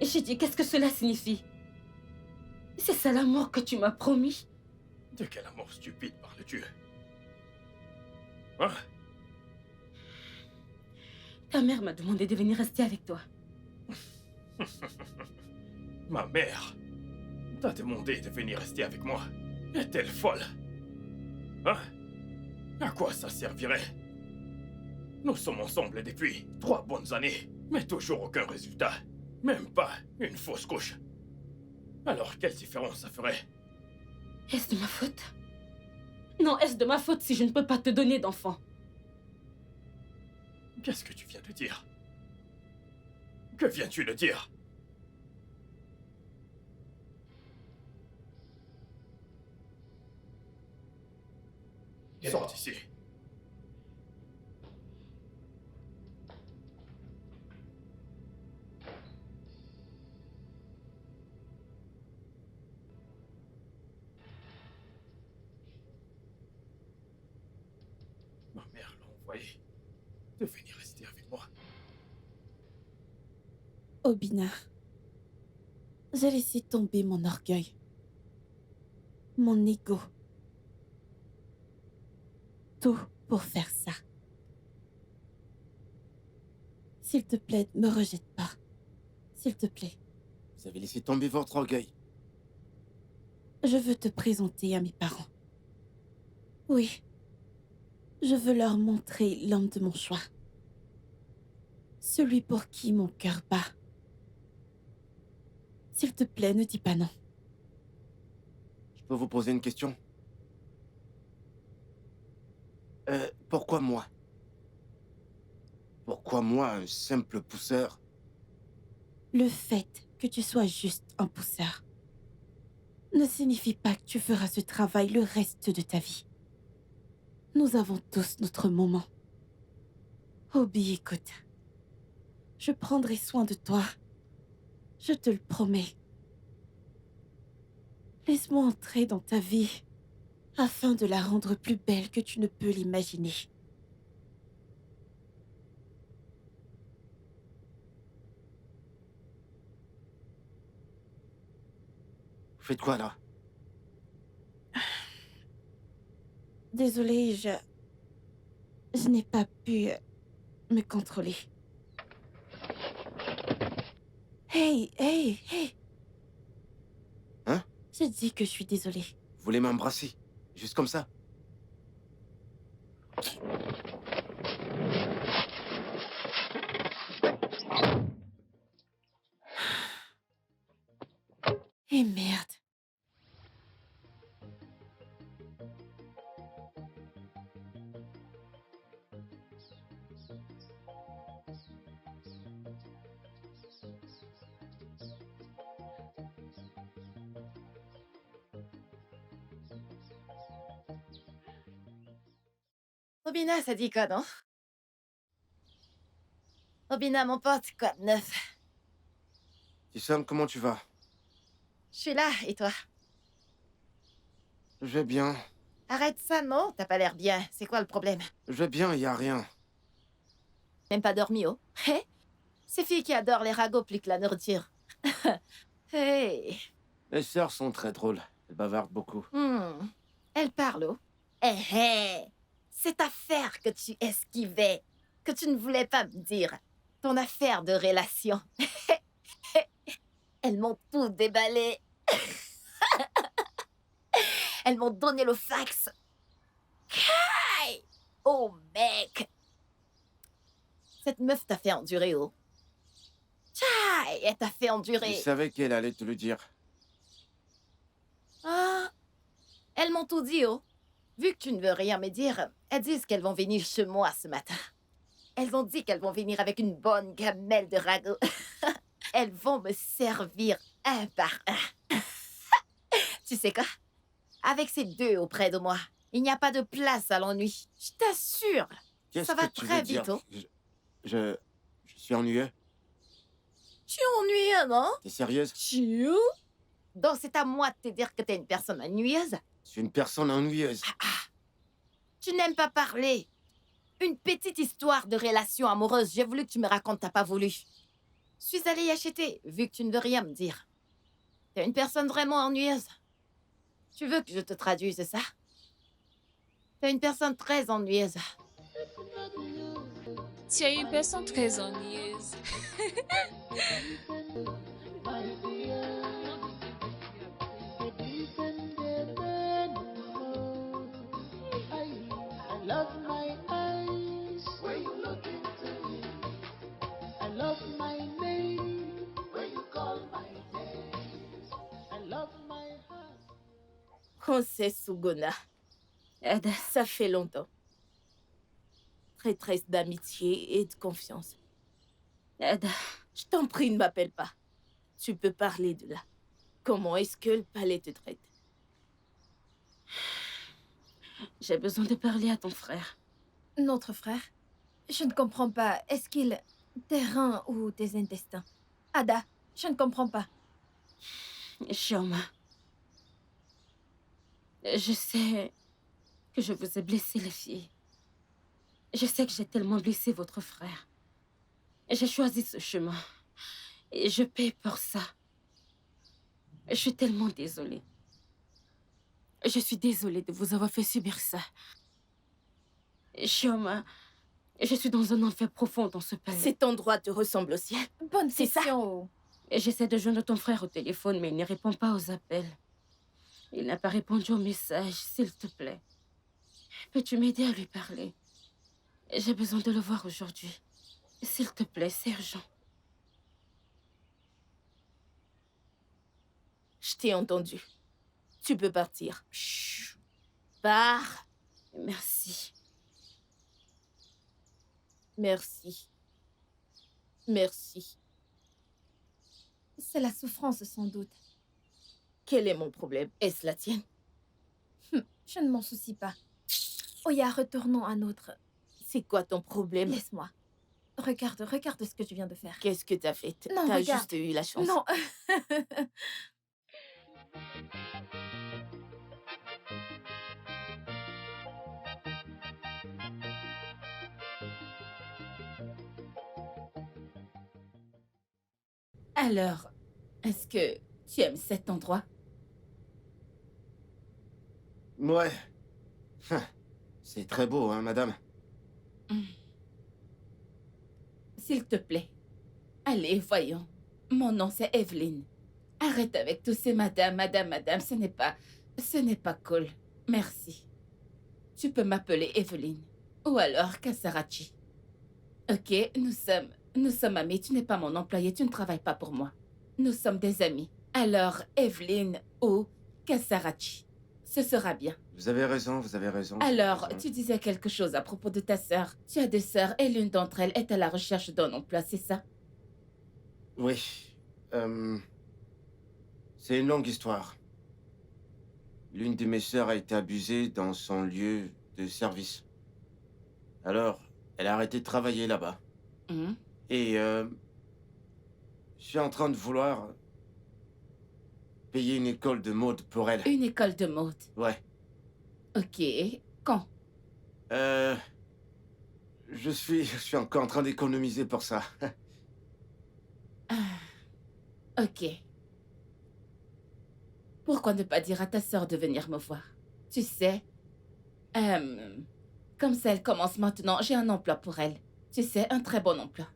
J'ai dit, qu'est-ce que cela signifie? C'est ça l'amour que tu m'as promis? De quel amour stupide parles-tu? Hein? Ta mère m'a demandé de venir rester avec toi. Ma mère t'a demandé de venir rester avec moi. Est-elle folle? Hein? À quoi ça servirait? Nous sommes ensemble depuis 3 bonnes années, mais toujours aucun résultat. Même pas une fausse couche. Alors quelle différence ça ferait? Est-ce de ma faute? Non, est-ce de ma faute si je ne peux pas te donner d'enfant? Qu'est-ce que tu viens de dire? Que viens-tu de dire? Sors d'ici. Ma mère l'a envoyé de venir rester avec moi. Obina, j'ai laissé tomber mon orgueil, mon ego. Tout pour faire ça. S'il te plaît, ne me rejette pas. S'il te plaît, Vous avez laissé tomber votre orgueil. je veux te présenter à mes parents. Oui, je veux leur montrer l'homme de mon choix. Celui pour qui mon cœur bat. S'il te plaît, ne dis pas non. Je peux vous poser une question? Pourquoi moi? Pourquoi moi, un simple pousseur? Le fait que tu sois juste un pousseur ne signifie pas que tu feras ce travail le reste de ta vie. Nous avons tous notre moment. Obi, écoute. Je prendrai soin de toi. Je te le promets. Laisse-moi entrer dans ta vie afin de la rendre plus belle que tu ne peux l'imaginer. Vous faites quoi, là? Désolée, je n'ai pas pu me contrôler. Hey, hey, hey. Hein? Je dis que je suis désolée. Vous voulez m'embrasser? Juste comme ça? Eh merde. Obina, ça dit quoi, non? Obina, mon pote, quoi de neuf? Tissam, comment tu vas? Je suis là, et toi? Je vais bien. Arrête ça, non? T'as pas l'air bien. C'est quoi le problème? Je vais bien, y a rien. Même pas dormi, oh? Hé? Ces filles qui adorent les ragots plus que la nourriture. Hey! Les sœurs sont très drôles. Elles bavardent beaucoup. Elle parle, oh? Hé, hé! Cette affaire que tu esquivais, que tu ne voulais pas me dire. Ton affaire de relation. Elles m'ont tout déballé. Elles m'ont donné le fax. Kai! Oh, mec! Cette meuf t'a fait endurer, oh. Tchai! Elle t'a fait endurer. Je savais qu'elle allait te le dire. Ah! Elles m'ont tout dit, oh. Vu que tu ne veux rien me dire, elles disent qu'elles vont venir chez moi ce matin. Elles ont dit qu'elles vont venir avec une bonne gamelle de ragots. Elles vont me servir un par un. Tu sais quoi? Avec ces deux auprès de moi, il n'y a pas de place à l'ennui. Je t'assure. Ça va très vite, oh. Je suis ennuyeux. Tu es ennuyeux, non? T'es sérieuse? Donc c'est à moi de te dire que t'es une personne ennuyeuse? Je suis une personne ennuyeuse. Tu n'aimes pas parler. Une petite histoire de relation amoureuse. J'ai voulu que tu me racontes, t'as pas voulu. Je suis allée y acheter, vu que tu ne veux rien me dire. T'es une personne vraiment ennuyeuse. Tu veux que je te traduise ça? T'es une personne très ennuyeuse. Tu es une personne très ennuyeuse. Princesse Sugona. Ada. Ça fait longtemps. Traîtresse d'amitié et de confiance. Ada. Je t'en prie, ne m'appelle pas. Tu peux parler de là. Comment est-ce que le palais te traite? J'ai besoin de parler à ton frère. Notre frère? Je ne comprends pas. Est-ce qu'il... tes reins ou tes intestins? Ada, je ne comprends pas. Chioma. Je sais que je vous ai blessé, les filles. Je sais que j'ai tellement blessé votre frère. J'ai choisi ce chemin. Et je paie pour ça. Je suis tellement désolée. Je suis désolée de vous avoir fait subir ça. Chioma, je suis dans un enfer profond dans ce palais. Cet endroit te ressemble au ciel. Bonne C'est ça. question. J'essaie de joindre ton frère au téléphone, mais il ne répond pas aux appels. Il n'a pas répondu aux messages, s'il te plaît. Peux-tu m'aider à lui parler? J'ai besoin de le voir aujourd'hui. S'il te plaît, c'est urgent. Je t'ai entendu. Tu peux partir. Chut. Pars. Merci. Merci. Merci. C'est la souffrance, sans doute. Quel est mon problème? Est-ce la tienne? Je ne m'en soucie pas. Oya, retournons à notre... C'est quoi ton problème? Laisse-moi. Regarde ce que tu viens de faire. Qu'est-ce que t'as fait? Non, T'as regarde. juste eu la chance. Non. Alors, est-ce que tu aimes cet endroit? Ouais. C'est très beau, hein, madame. S'il te plaît. Allez, voyons. Mon nom, c'est Evelyn. Arrête avec tous ces madame. Ce n'est pas cool. Merci. Tu peux m'appeler Evelyn. Ou alors Kasarachi. Ok, nous sommes amis. Tu n'es pas mon employé, tu ne travailles pas pour moi. Nous sommes des amis. Alors, Evelyn ou Kasarachi. Ce sera bien. Vous avez raison, vous avez raison. Alors, tu disais quelque chose à propos de ta sœur. Tu as deux sœurs et l'une d'entre elles est à la recherche d'un emploi, c'est ça? Oui. C'est une longue histoire. L'une de mes sœurs a été abusée dans son lieu de service. Alors, elle a arrêté de travailler là-bas. Et je suis en train de vouloir payer une école de mode pour elle. Une école de mode? Ouais. Ok. Quand? Je suis encore en train d'économiser pour ça. Ok. Pourquoi ne pas dire à ta sœur de venir me voir? Tu sais, comme ça elle commence maintenant, j'ai un emploi pour elle. Tu sais, un très bon emploi.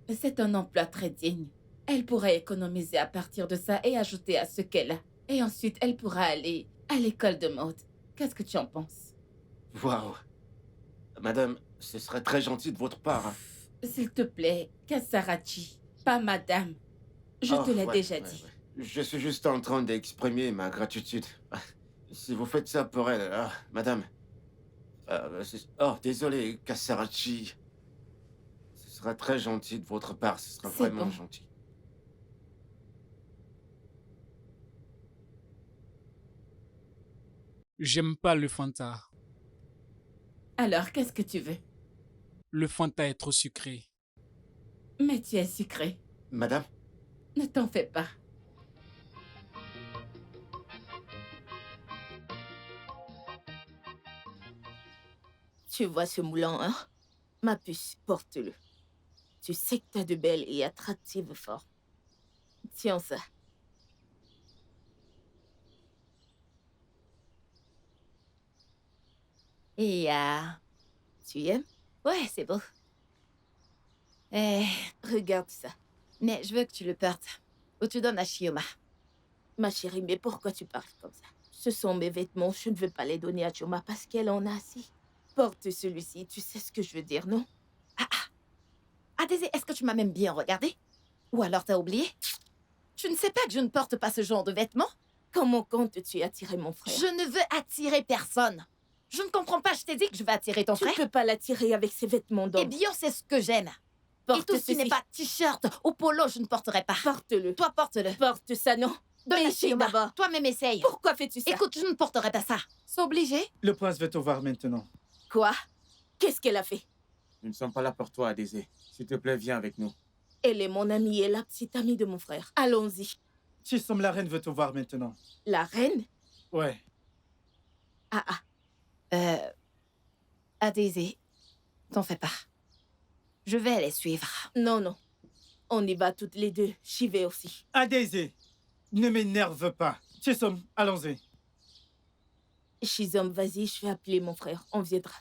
C'est un emploi très digne. Elle pourrait économiser à partir de ça et ajouter à ce qu'elle a. Et ensuite, elle pourra aller à l'école de mode. Qu'est-ce que tu en penses? Waouh. Madame, ce serait très gentil de votre part. Hein. S'il te plaît, Kasarachi, pas madame. Je te l'ai déjà dit. Ouais. Je suis juste en train d'exprimer ma gratitude. Si vous faites ça pour elle, madame. Oh, désolé, Kasarachi. Ce sera très gentil de votre part. Ce sera vraiment gentil. J'aime pas le Fanta. Alors, qu'est-ce que tu veux? Le Fanta est trop sucré. Mais tu es sucré. Madame? Ne t'en fais pas. Tu vois ce moulin, hein? Ma puce, porte-le. Tu sais que t'as de belles et attractives formes. Tiens ça. Et tu aimes? Ouais, c'est beau. Regarde ça. Mais je veux que tu le portes. Ou tu donnes à Chioma. Ma chérie, mais pourquoi tu parles comme ça? Ce sont mes vêtements, je ne veux pas les donner à Chioma parce qu'elle en a assez. Porte celui-ci, tu sais ce que je veux dire, non? Daisy, est-ce que tu m'as même bien regardé? Ou alors t'as oublié? Tu ne sais pas que je ne porte pas ce genre de vêtements? Comment comptes-tu attirer mon frère? Je ne veux attirer personne. Je ne comprends pas, je t'ai dit que je vais attirer ton frère. Tu ne peux pas l'attirer avec ces vêtements d'homme. Eh bien, c'est ce que j'aime. Et tout ce n'est pas t-shirt ou polo, je ne porterai pas. Porte-le. Toi, porte-le. Porte ça, non? Donne d'abord. Toi-même essaye. Pourquoi fais-tu ça? Écoute, je ne porterai pas ça. C'est obligé? Le prince veut te voir maintenant. Quoi? Qu'est-ce qu'elle a fait? Nous ne sommes pas là pour toi, Daisy. S'il te plaît, viens avec nous. Elle est mon amie et la petite amie de mon frère. Allons-y. Chisom, la reine veut te voir maintenant. La reine? Ouais. Daisy, t'en fais pas. Je vais les suivre. Non. On y va toutes les deux. J'y vais aussi. Daisy, ne m'énerve pas. Chisom, allons-y. Chisom, vas-y, je vais appeler mon frère. On viendra.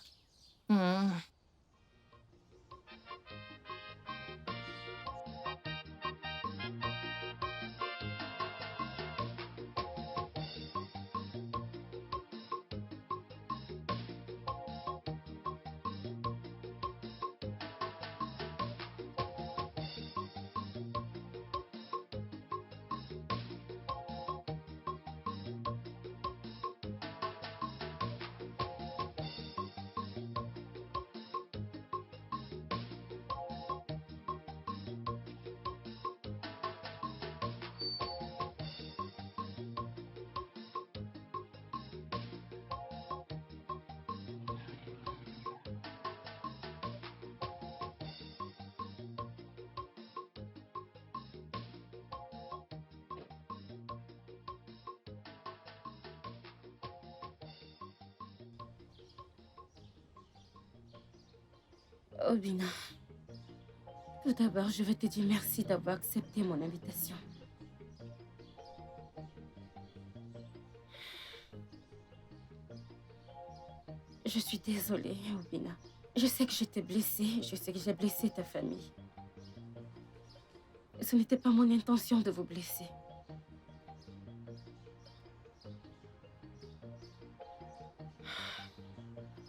Obina, tout d'abord, je veux te dire merci d'avoir accepté mon invitation. Je suis désolée, Obina. Je sais que je t'ai blessée, je sais que j'ai blessé ta famille. Ce n'était pas mon intention de vous blesser.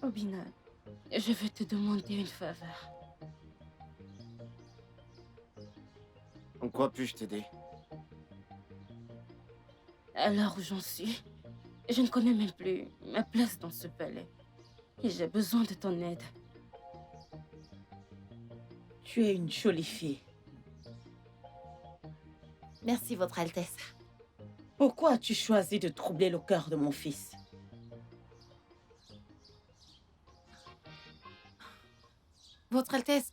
Obina, je veux te demander une faveur. En quoi puis-je t'aider? À l'heure où j'en suis, je ne connais même plus ma place dans ce palais. Et j'ai besoin de ton aide. Tu es une jolie fille. Merci, Votre Altesse. Pourquoi as-tu choisi de troubler le cœur de mon fils? Votre Altesse,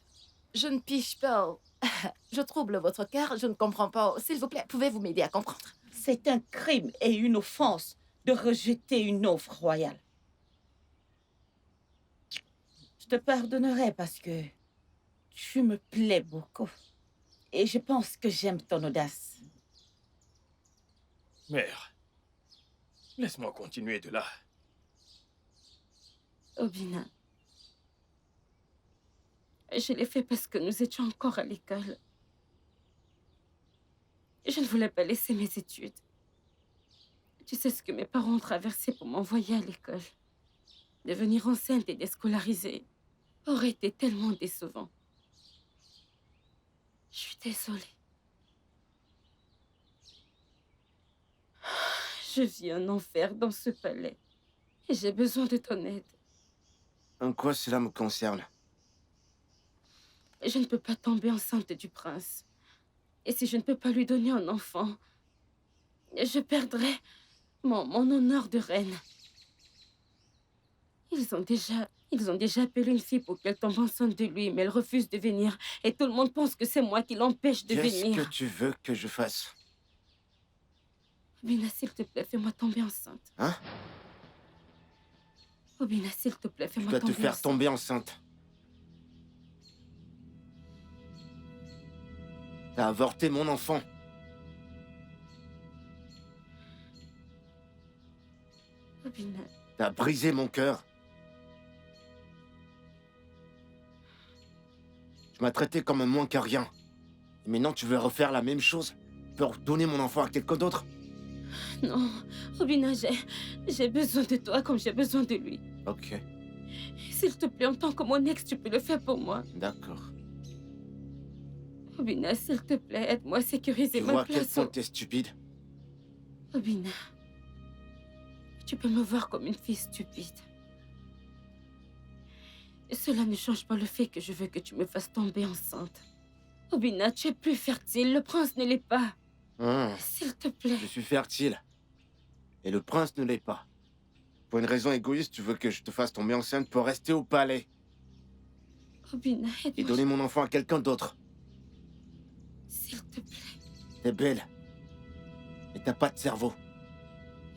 je ne pige pas. Je trouble votre cœur, je ne comprends pas. S'il vous plaît, pouvez-vous m'aider à comprendre? C'est un crime et une offense de rejeter une offre royale. Je te pardonnerai parce que tu me plais beaucoup. Et je pense que j'aime ton audace. Mère, laisse-moi continuer de là. Obina, je l'ai fait parce que nous étions encore à l'école. Je ne voulais pas laisser mes études. Tu sais ce que mes parents ont traversé pour m'envoyer à l'école. Devenir enceinte et déscolarisée aurait été tellement décevant. Je suis désolée. Je vis un enfer dans ce palais. Et j'ai besoin de ton aide. En quoi cela me concerne? Je ne peux pas tomber enceinte du prince. Et si je ne peux pas lui donner un enfant, je perdrai mon honneur de reine. Ils ont déjà appelé une fille pour qu'elle tombe enceinte de lui, mais elle refuse de venir. Et tout le monde pense que c'est moi qui l'empêche de venir. Qu'est-ce que tu veux que je fasse? Obina, s'il te plaît, fais-moi tomber enceinte. Hein? Obina, s'il te plaît, Tu fais-moi dois tomber te faire enceinte. tomber enceinte. T'as avorté mon enfant. Obina. T'as brisé mon cœur. Tu m'as traité comme un moins que rien. Et maintenant, tu veux refaire la même chose pour donner mon enfant à quelqu'un d'autre? Non, Obina, j'ai besoin de toi comme j'ai besoin de lui. Ok, S'il te plaît, en tant que mon ex, tu peux le faire pour moi. d'accord. Obina, s'il te plaît, aide-moi à sécuriser Tu ma vois à quel place. point t'es stupide? Obina, tu peux me voir comme une fille stupide. Et cela ne change pas le fait que je veux que tu me fasses tomber enceinte. Obina, tu es plus fertile, le prince ne l'est pas. S'il te plaît. Je suis fertile. Et le prince ne l'est pas. Pour une raison égoïste, tu veux que je te fasse tomber enceinte pour rester au palais Obina, et aide-moi. donner mon enfant à quelqu'un d'autre. S'il te plaît. T'es belle. Mais t'as pas de cerveau.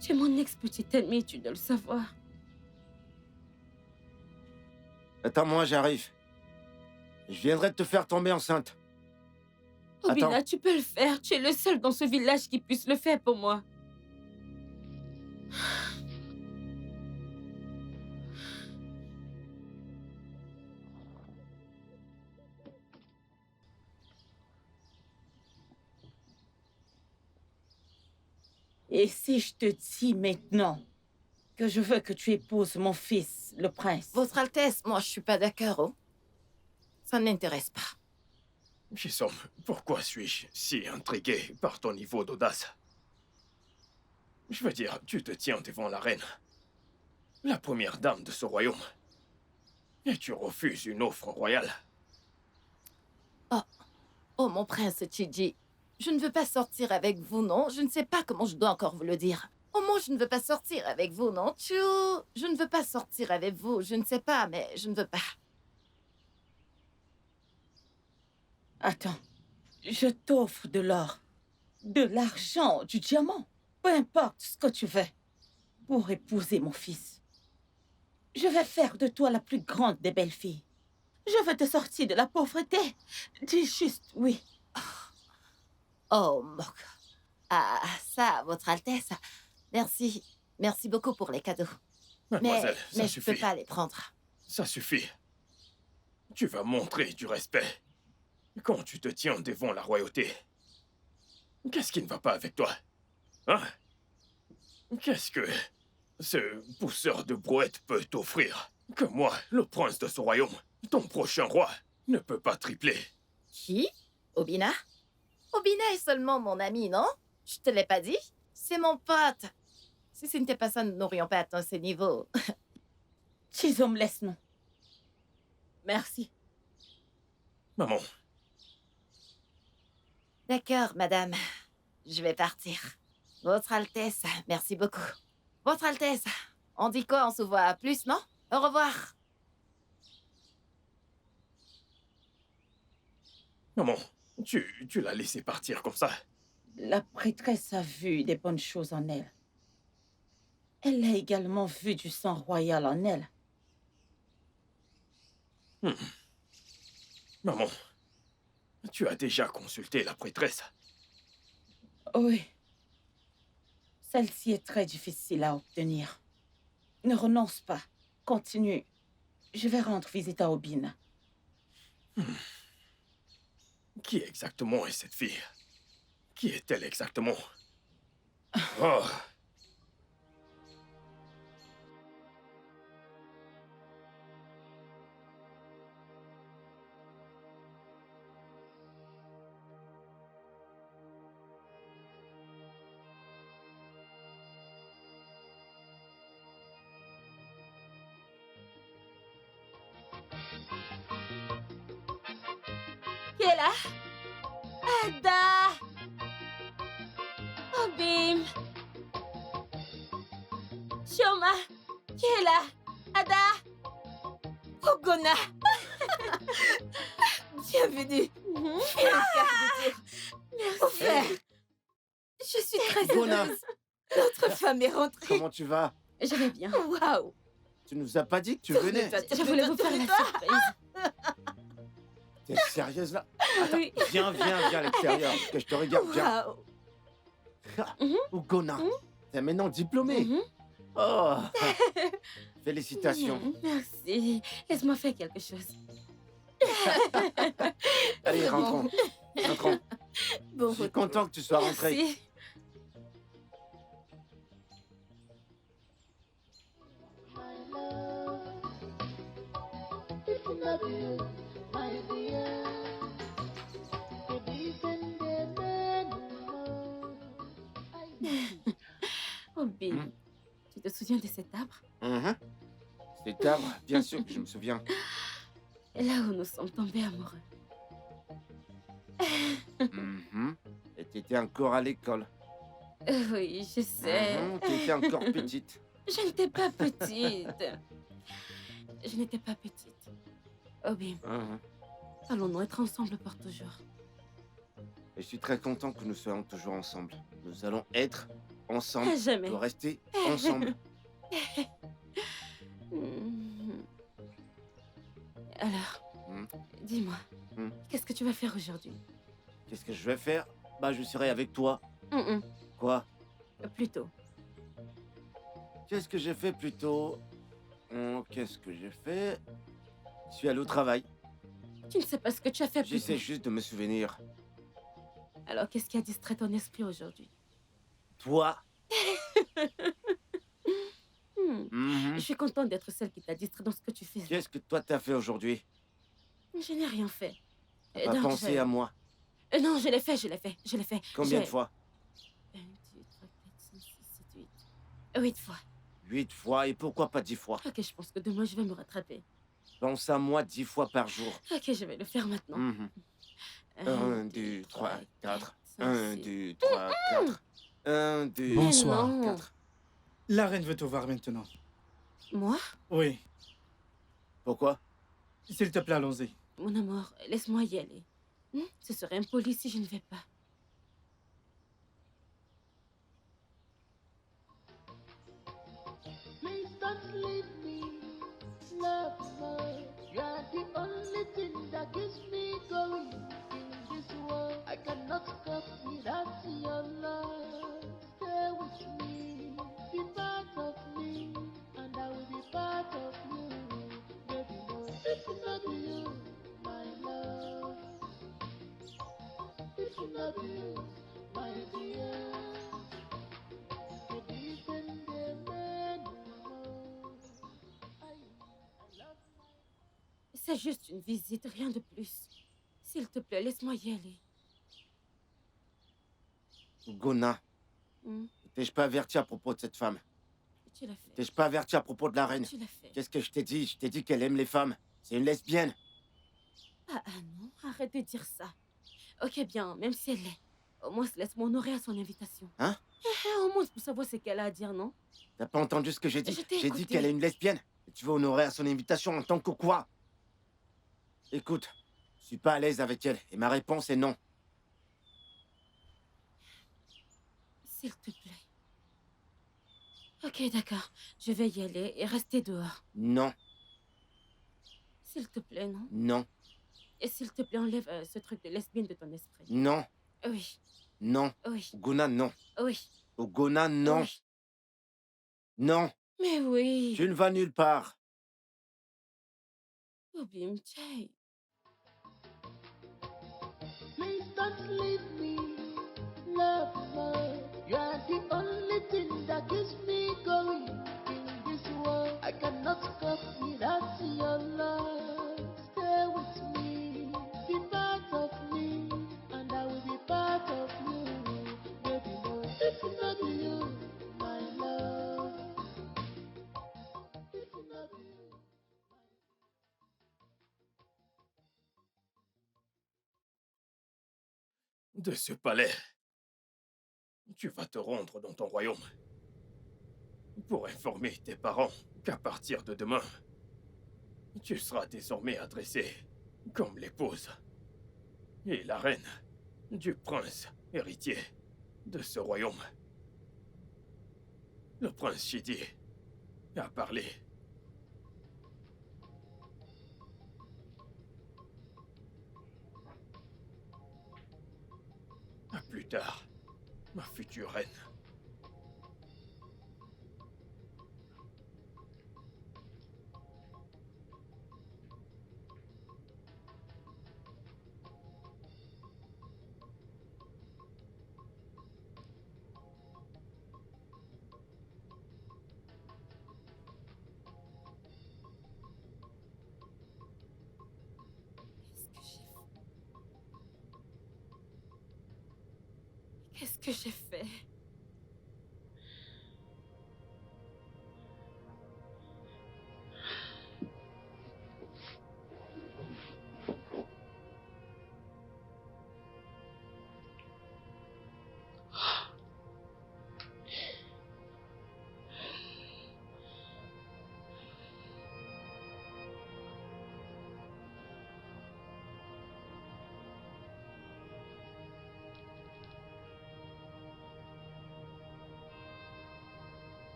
Tu es mon ex-petite amie, tu dois le savoir. Attends-moi, j'arrive. Je viendrai te faire tomber enceinte. Obina, Attends. tu peux le faire. Tu es le seul dans ce village qui puisse le faire pour moi. Et si je te dis maintenant que je veux que tu épouses mon fils, le prince? Votre Altesse, moi, je suis pas d'accord, oh. Ça ne m'intéresse pas. Chisom, pourquoi suis-je si intrigué par ton niveau d'audace? Je veux dire, tu te tiens devant la reine, la première dame de ce royaume, et tu refuses une offre royale. Oh, mon prince Chiji, je ne veux pas sortir avec vous, non? Je ne sais pas comment je dois encore vous le dire. Oh, moi, je ne veux pas sortir avec vous, non? Je ne veux pas sortir avec vous. Je ne sais pas, mais je ne veux pas. Attends, je t'offre de l'or, de l'argent, du diamant, peu importe ce que tu veux, pour épouser mon fils. Je vais faire de toi la plus grande des belles filles. Je vais te sortir de la pauvreté. Dis juste oui. Oh, mon... Ah, ça, Votre Altesse. Merci. Merci beaucoup pour les cadeaux. Mademoiselle, mais ça je suffit. peux pas les prendre. Ça suffit. Tu vas montrer du respect quand tu te tiens devant la royauté. Qu'est-ce qui ne va pas avec toi? Hein? Qu'est-ce que ce pousseur de brouette peut t'offrir que moi, le prince de ce royaume, ton prochain roi, ne peut pas tripler? Qui? Obina? Obina est seulement mon ami, non? Je te l'ai pas dit? C'est mon pote. Si ce n'était pas ça, nous n'aurions pas atteint ce niveau. Chisom, laisse-nous. Merci. Maman, D'accord, madame. Je vais partir. Votre Altesse, merci beaucoup. Votre Altesse, on dit quoi? On se voit à plus, non? Au revoir. maman, tu l'as laissé partir comme ça. La prêtresse a vu des bonnes choses en elle. Elle a également vu du sang royal en elle. Maman, tu as déjà consulté la prêtresse? Oui. Celle-ci est très difficile à obtenir. Ne renonce pas. Continue. Je vais rendre visite à Obina. Qui exactement est cette fille? Qui est-elle exactement? Oh. Qui est là? Ada! Obim! Shoma! Qui est là? Ada! Ogona! Bienvenue. Fais un quart de tour. Merci. Hey. Je suis très Ogona. heureuse. Notre femme est rentrée. Comment tu vas? Je vais bien. Waouh. Tu nous as pas dit que tu venais. Je voulais vous faire la surprise. T'es sérieuse là? Attends, Oui. viens à l'extérieur, que je te regarde. Viens. Waouh. Ogona, t'es maintenant diplômée. Oh, félicitations. Merci. Laisse-moi faire quelque chose. Allez, rentrons. Rentrons. Bon, Je suis content que tu sois rentrée. Merci. Oh, Bill, tu te souviens de cet arbre? Cet arbre, bien sûr que je me souviens. Et là où nous sommes tombés amoureux. Et t'étais encore à l'école. Oui, je sais. T'étais encore petite. Je n'étais pas petite. Je n'étais pas petite. Oh, Bim, allons-nous être ensemble pour toujours? Et je suis très content que nous soyons toujours ensemble. Nous allons être ensemble. À jamais. Pour rester ensemble. Alors, dis-moi, qu'est-ce que tu vas faire aujourd'hui? Qu'est-ce que je vais faire? Bah, je serai avec toi. Quoi? Plutôt. Qu'est-ce que j'ai fait plutôt? Qu'est-ce que j'ai fait? Je suis allé au travail. Tu ne sais pas ce que tu as fait plutôt. J'essaie juste de me souvenir. Alors, qu'est-ce qui a distrait ton esprit aujourd'hui? Toi? Je suis contente d'être celle qui t'a distrait dans ce que tu fais. Qu'est-ce que toi t'as fait aujourd'hui? Je n'ai rien fait. T'as pas pensé à moi? Non, je l'ai fait, je l'ai fait, je l'ai fait. Combien de fois? 1, 2, 3, 4, 5, 6, 7, 8. 8 fois. 8 fois, et pourquoi pas 10 fois? Ok, je pense que demain, je vais me rattraper. Pense à moi 10 fois par jour. Ok, je vais le faire maintenant. 1, 2, 3, 4. 1, 2, 3, 4. 1, 2, Bonsoir. 3, 4. La reine veut te voir maintenant. Moi? Oui. Pourquoi? S'il te plaît, allons-y. Mon amour, laisse-moi y aller. Ce serait impoli si je ne vais pas. Please don't leave me, love me. You are the only thing that keeps me going in this world. I cannot cope without your love. Stay with me, be part of me, and I will be If not you, my love. If not you, my dear. Could even the man C'est juste une visite, rien de plus. S'il te plaît, laisse-moi y aller. Gona, Hmm, t'ai-je pas averti à propos de cette femme? Tu l'as fait. T'ai-je pas averti à propos de la reine? Tu l'as fait. Qu'est-ce que je t'ai dit? Je t'ai dit qu'elle aime les femmes. C'est une lesbienne. Ah non, arrête de dire ça. Ok, bien, même si elle l'est. Au moins, laisse-moi honorer à son invitation. Hein? Au moins, pour savoir ce qu'elle a à dire, non? T'as pas entendu ce que j'ai dit? Je t'ai J'ai dit écouté. qu'elle est une lesbienne. Et tu veux honorer à son invitation en tant que quoi? Écoute, je suis pas à l'aise avec elle. Et ma réponse est non. S'il te plaît. Ok, d'accord. Je vais y aller et rester dehors. Non, S'il te plaît, non? non, Et s'il te plaît, enlève ce truc de lesbienne de ton esprit. non, Oui, non. oui, Gona, non. oui. Gona, non. Oui. Non, Mais oui. tu ne vas nulle part. Obim Jay. Please don't leave me, lover. You are the only thing that keeps me going in this world. I cannot cope without your love. Stay with me, be part of me, and I will be part of you. Baby, no, if not you, my love. If not you. De ce palais, tu vas te rendre dans ton royaume pour informer tes parents qu'à partir de demain, tu seras désormais adressée comme l'épouse et la reine du prince héritier de ce royaume. Le prince Shidi a parlé. À plus tard, ma future reine. Qu'est-ce que j'ai fait?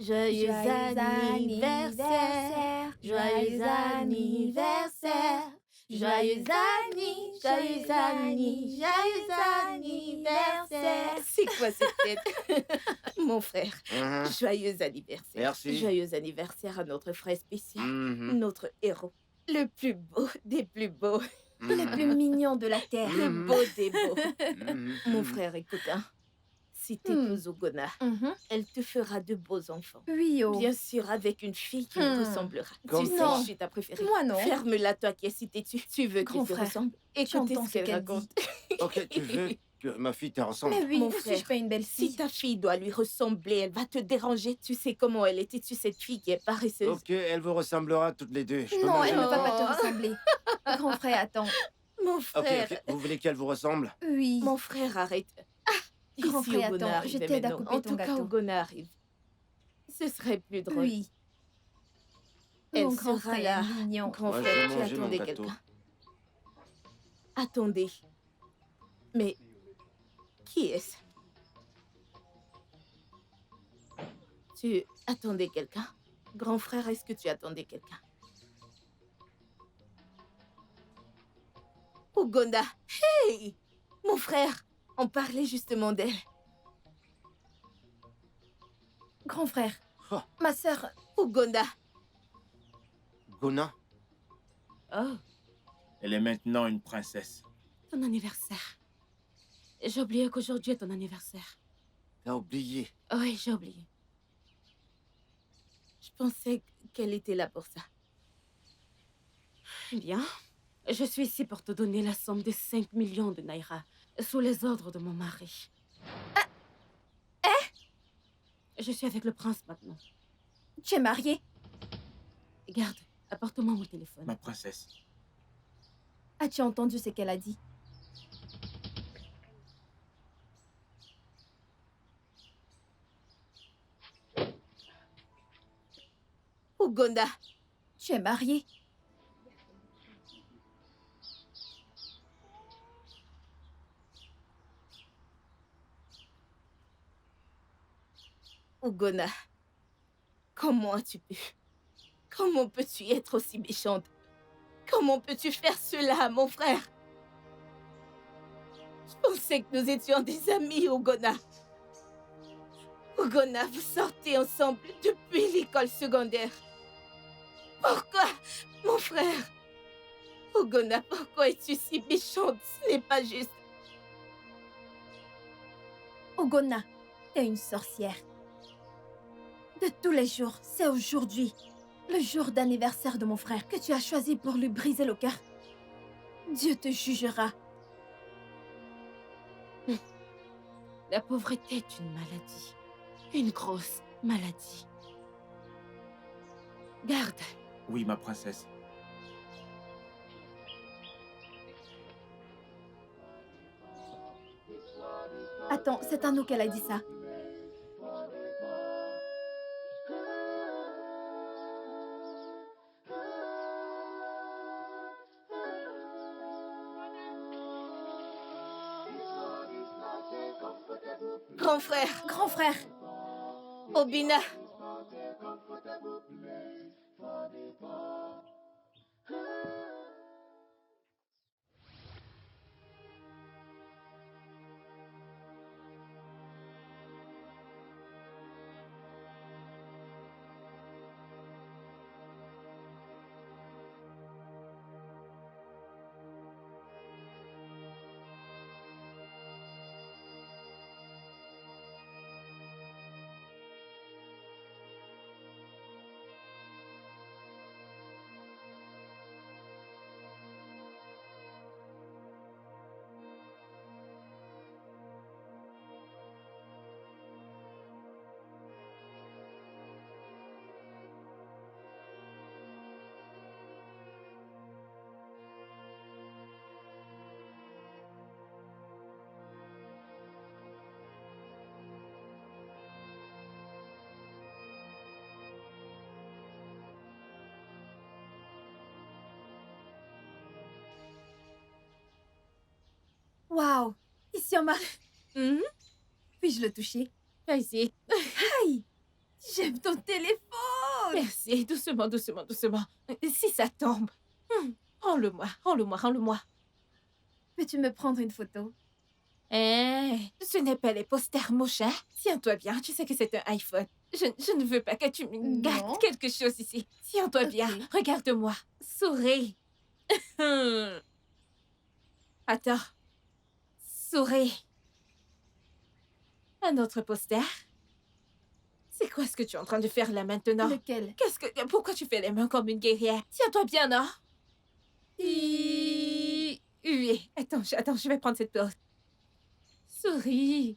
Joyeux anniversaire, joyeux anniversaire, joyeux anniversaire. C'est quoi cette tête? Mon frère, joyeux anniversaire. Merci. Joyeux anniversaire à notre frère spécial, Mhm. notre héros, le plus beau des plus beaux, Le plus mignon de la Terre. le beau des beaux. Mhm. Mon frère, écoute, hein. Si t'épouses Ogona, elle te fera de beaux enfants. Oui, oh. Bien sûr, avec une fille qui me ressemblera. Comme Tu sais, toi. je suis ta préférée. Moi, non. Ferme-la, toi qui es si têtue. Tu veux Grand qu'elle te frère, ressemble? Écoutez j'entends ce ce qu'elle qu'elle dit. raconte. Ok, tu veux que ma fille te ressemble? Mais oui, Mon ne frère, suis-je pas une belle Si fille? ta fille doit lui ressembler, elle va te déranger. Tu sais comment elle est têtue, cette fille qui est paresseuse. Ok, elle vous ressemblera toutes les deux. Je peux Non, elle ne m'arrêter? va pas te ressembler. Grand frère, attends. Mon Ok, frère, ok. Vous voulez qu'elle vous ressemble? Oui. mon frère, arrête. Grand Si frère, Ogona attends, arrive je t'aide à maintenant. couper En ton tout cas, gâteau. Ogona arrive. Ce serait plus drôle. Oui. Elle Mon grand sera frère là. mignon. Grand Moi, je frère, vais tu manger mon attendais gâteau. quelqu'un. Attendez. Mais qui est-ce? Tu attendais quelqu'un? Grand frère, est-ce que tu attendais quelqu'un? Ogona, hey! Mon frère, on parlait justement d'elle. Grand frère, Oh. ma sœur, Ogona, Gona? Oh, Elle est maintenant une princesse. ton anniversaire. J'ai oublié qu'aujourd'hui est ton anniversaire. T'as oublié? Oui, j'ai oublié. Je pensais qu'elle était là pour ça. Bien. Je suis ici pour te donner la somme de 5 millions de naira, sous les ordres de mon mari. Je suis avec le prince maintenant. Tu es mariée? Garde, apporte-moi mon téléphone. Ma princesse. As-tu entendu ce qu'elle a dit? Ugona, tu es mariée? Ugona, comment as-tu pu? Comment peux-tu être aussi méchante? Comment peux-tu faire cela à mon frère? Je pensais que nous étions des amis, Ugona. Ugona, vous sortez ensemble depuis l'école secondaire. Pourquoi, mon frère? Ugona, pourquoi es-tu si méchante? Ce n'est pas juste. Ugona, t'es une sorcière. De tous les jours, c'est aujourd'hui, le jour d'anniversaire de mon frère, que tu as choisi pour lui briser le cœur. Dieu te jugera. La pauvreté est une maladie. Une grosse maladie. Garde. Oui, ma princesse. Attends, c'est à nous qu'elle a dit ça. Grand frère. Grand frère. Obina. Waouh! Ici on m'a... Puis-je le toucher? Vas-y. Aïe! J'aime ton téléphone! Merci. Doucement, doucement, doucement. Si ça tombe. Rends-le-moi, rends-le-moi, rends-le-moi. Peux-tu me prendre une photo? Ce n'est pas les posters moches, hein? Tiens-toi bien, tu sais que c'est un iPhone. Je ne veux pas que tu me gâtes quelque chose ici. Tiens-toi bien, regarde-moi. Souris. Attends. Souris. Un autre poster? C'est quoi ce que tu es en train de faire là maintenant? Lequel? Pourquoi tu fais les mains comme une guerrière? Tiens-toi bien, non? Oui. Attends, je vais prendre cette pause. Souris.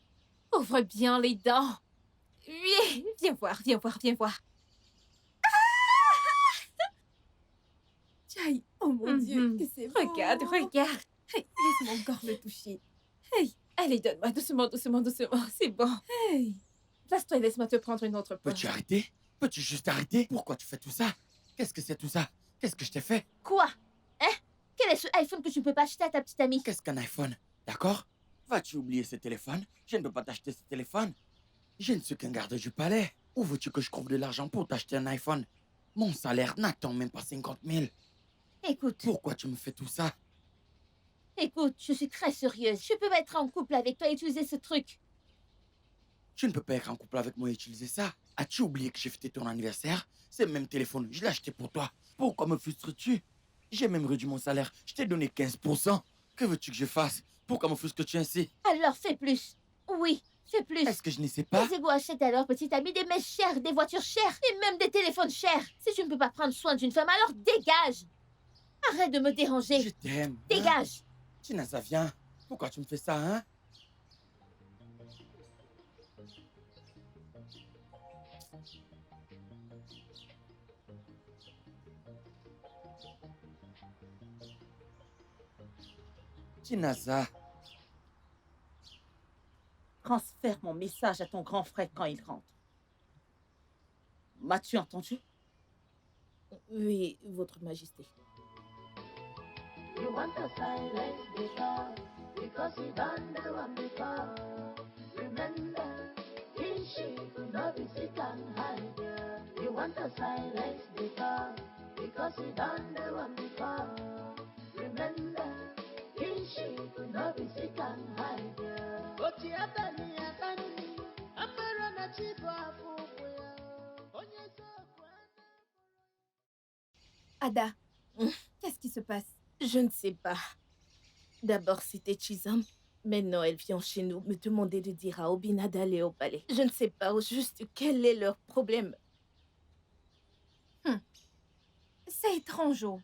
Ouvre bien les dents. Oui. Viens voir, viens voir, viens voir. Aïe, oh mon Dieu, que c'est beau. Regarde, regarde. Hey, laisse-moi encore le toucher. Hey, allez, donne-moi doucement, doucement, doucement. C'est bon. Hey. Place-toi et laisse-moi te prendre une autre pause. Peux-tu arrêter? Peux-tu juste arrêter? Pourquoi tu fais tout ça? Qu'est-ce que c'est tout ça? Qu'est-ce que je t'ai fait? Quoi? Hein? Quel est ce iPhone que tu ne peux pas acheter à ta petite amie? Qu'est-ce qu'un iPhone? D'accord? Vas-tu oublier ce téléphone? Je ne peux pas t'acheter ce téléphone. Je ne suis qu'un garde du palais. Où veux-tu que je trouve de l'argent pour t'acheter un iPhone? Mon salaire n'atteint même pas 50 000. Écoute. Pourquoi tu me fais tout ça? Écoute, je suis très sérieuse. Je peux pas être en couple avec toi et utiliser ce truc. Tu ne peux pas être en couple avec moi et utiliser ça. As-tu oublié que j'ai fêté ton anniversaire? C'est le même téléphone, je l'ai acheté pour toi. Pourquoi me frustres-tu? J'ai même réduit mon salaire, je t'ai donné 15%. Que veux-tu que je fasse? Pourquoi me frustres-tu ainsi? Alors fais plus. Oui, fais plus. Est-ce que je ne sais pas? Les égos achètent à leur petite amie des mèches chères, des voitures chères et même des téléphones chers. Si tu ne peux pas prendre soin d'une femme, alors dégage. Arrête de me déranger. Je t'aime. Dégage. Tinaza, viens. Pourquoi tu me fais ça, hein? Tinaza. Transfère mon message à ton grand frère quand il rentre. M'as-tu entendu? Oui, Votre Majesté. You want to silence the car because you done the one before. Remember, in she could not be sick and hide. You want to silence the car because you done the one before. Remember, in she could not be sick and hide. But you have done me, I'm a cheap Ada, qu'est-ce qui se passe? Je ne sais pas. D'abord, c'était Chisholm. Maintenant, elle vient chez nous me demander de dire à Obina d'aller au palais. Je ne sais pas au juste quel est leur problème. C'est étrange, oh.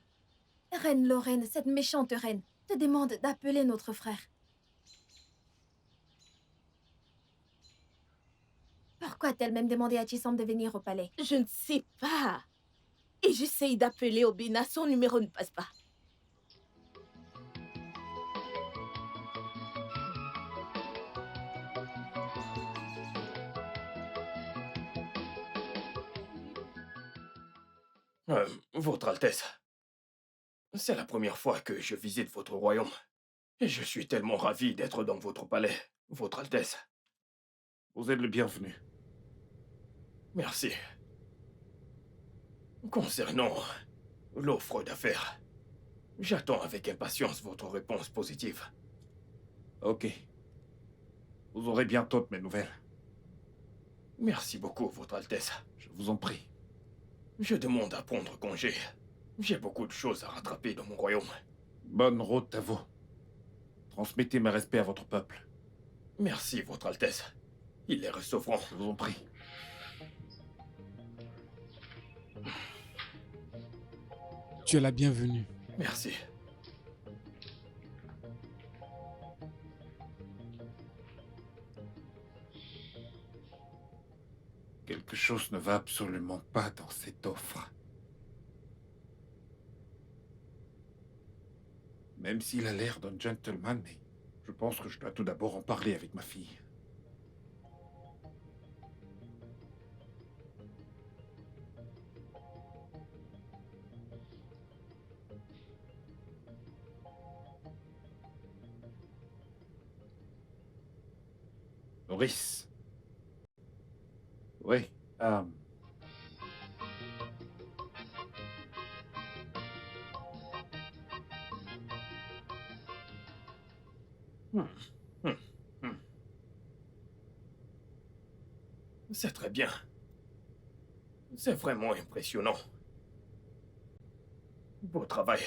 Reine Lorraine, cette méchante reine, te demande d'appeler notre frère. Pourquoi a-t-elle même demandé à Chisholm de venir au palais? Je ne sais pas. Et j'essaye d'appeler Obina, son numéro ne passe pas. Votre Altesse, c'est la première fois que je visite votre royaume. Et je suis tellement ravi d'être dans votre palais, Votre Altesse. Vous êtes le bienvenu. Merci. Concernant l'offre d'affaires, j'attends avec impatience votre réponse positive. Ok. Vous aurez bientôt de mes nouvelles. Merci beaucoup, Votre Altesse. Je vous en prie. Je demande à prendre congé. J'ai beaucoup de choses à rattraper dans mon royaume. Bonne route à vous. Transmettez mes respects à votre peuple. Merci, Votre Altesse. Ils les recevront. Je vous en prie. Tu es la bienvenue. Merci. Quelque chose ne va absolument pas dans cette offre. Même s'il a l'air d'un gentleman, mais je pense que je dois tout d'abord en parler avec ma fille. Maurice. Oui. C'est très bien. C'est vraiment impressionnant. Beau travail.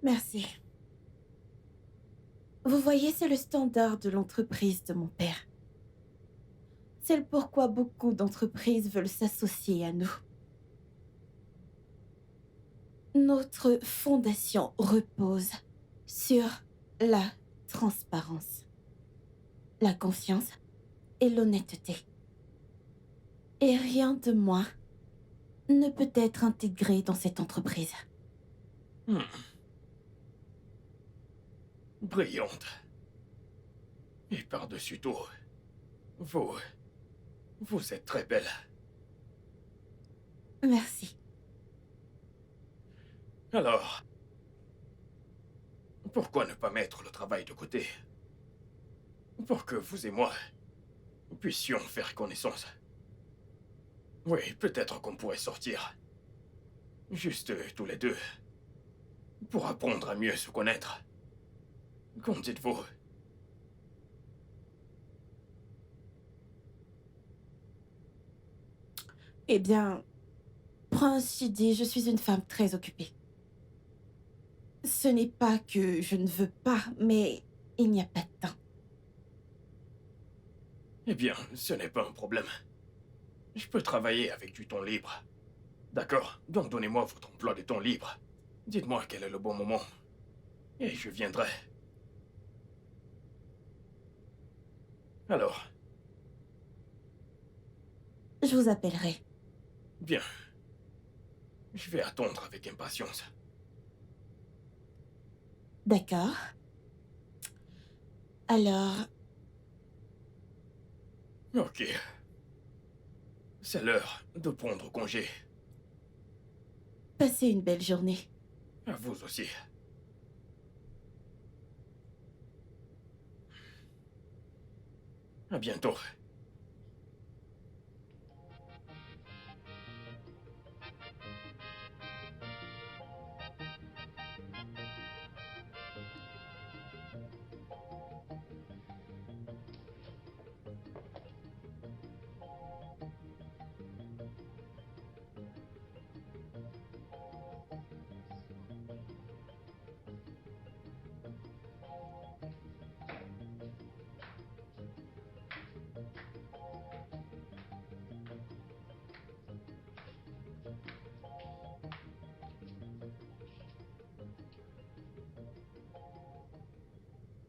Merci. Vous voyez, c'est le standard de l'entreprise de mon père. C'est le pourquoi beaucoup d'entreprises veulent s'associer à nous. Notre fondation repose sur la transparence, la confiance et l'honnêteté. Et rien de moins ne peut être intégré dans cette entreprise. Brillante. Et par-dessus tout, vous êtes très belle. Merci. Alors, pourquoi ne pas mettre le travail de côté? Pour que vous et moi puissions faire connaissance. Oui, peut-être qu'on pourrait sortir. Juste tous les deux. Pour apprendre à mieux se connaître. Qu'en dites-vous? « Eh bien, pour ainsi dire, je suis une femme très occupée. Ce n'est pas que je ne veux pas, mais il n'y a pas de temps. Eh bien, ce n'est pas un problème. Je peux travailler avec du temps libre. D'accord? Donc donnez-moi votre emploi de temps libre. Dites-moi quel est le bon moment. Et je viendrai. Alors, Je vous appellerai. bien. Je vais attendre avec impatience. D'accord. Alors, Ok. C'est l'heure de prendre congé. passez une belle journée. À vous aussi. À bientôt.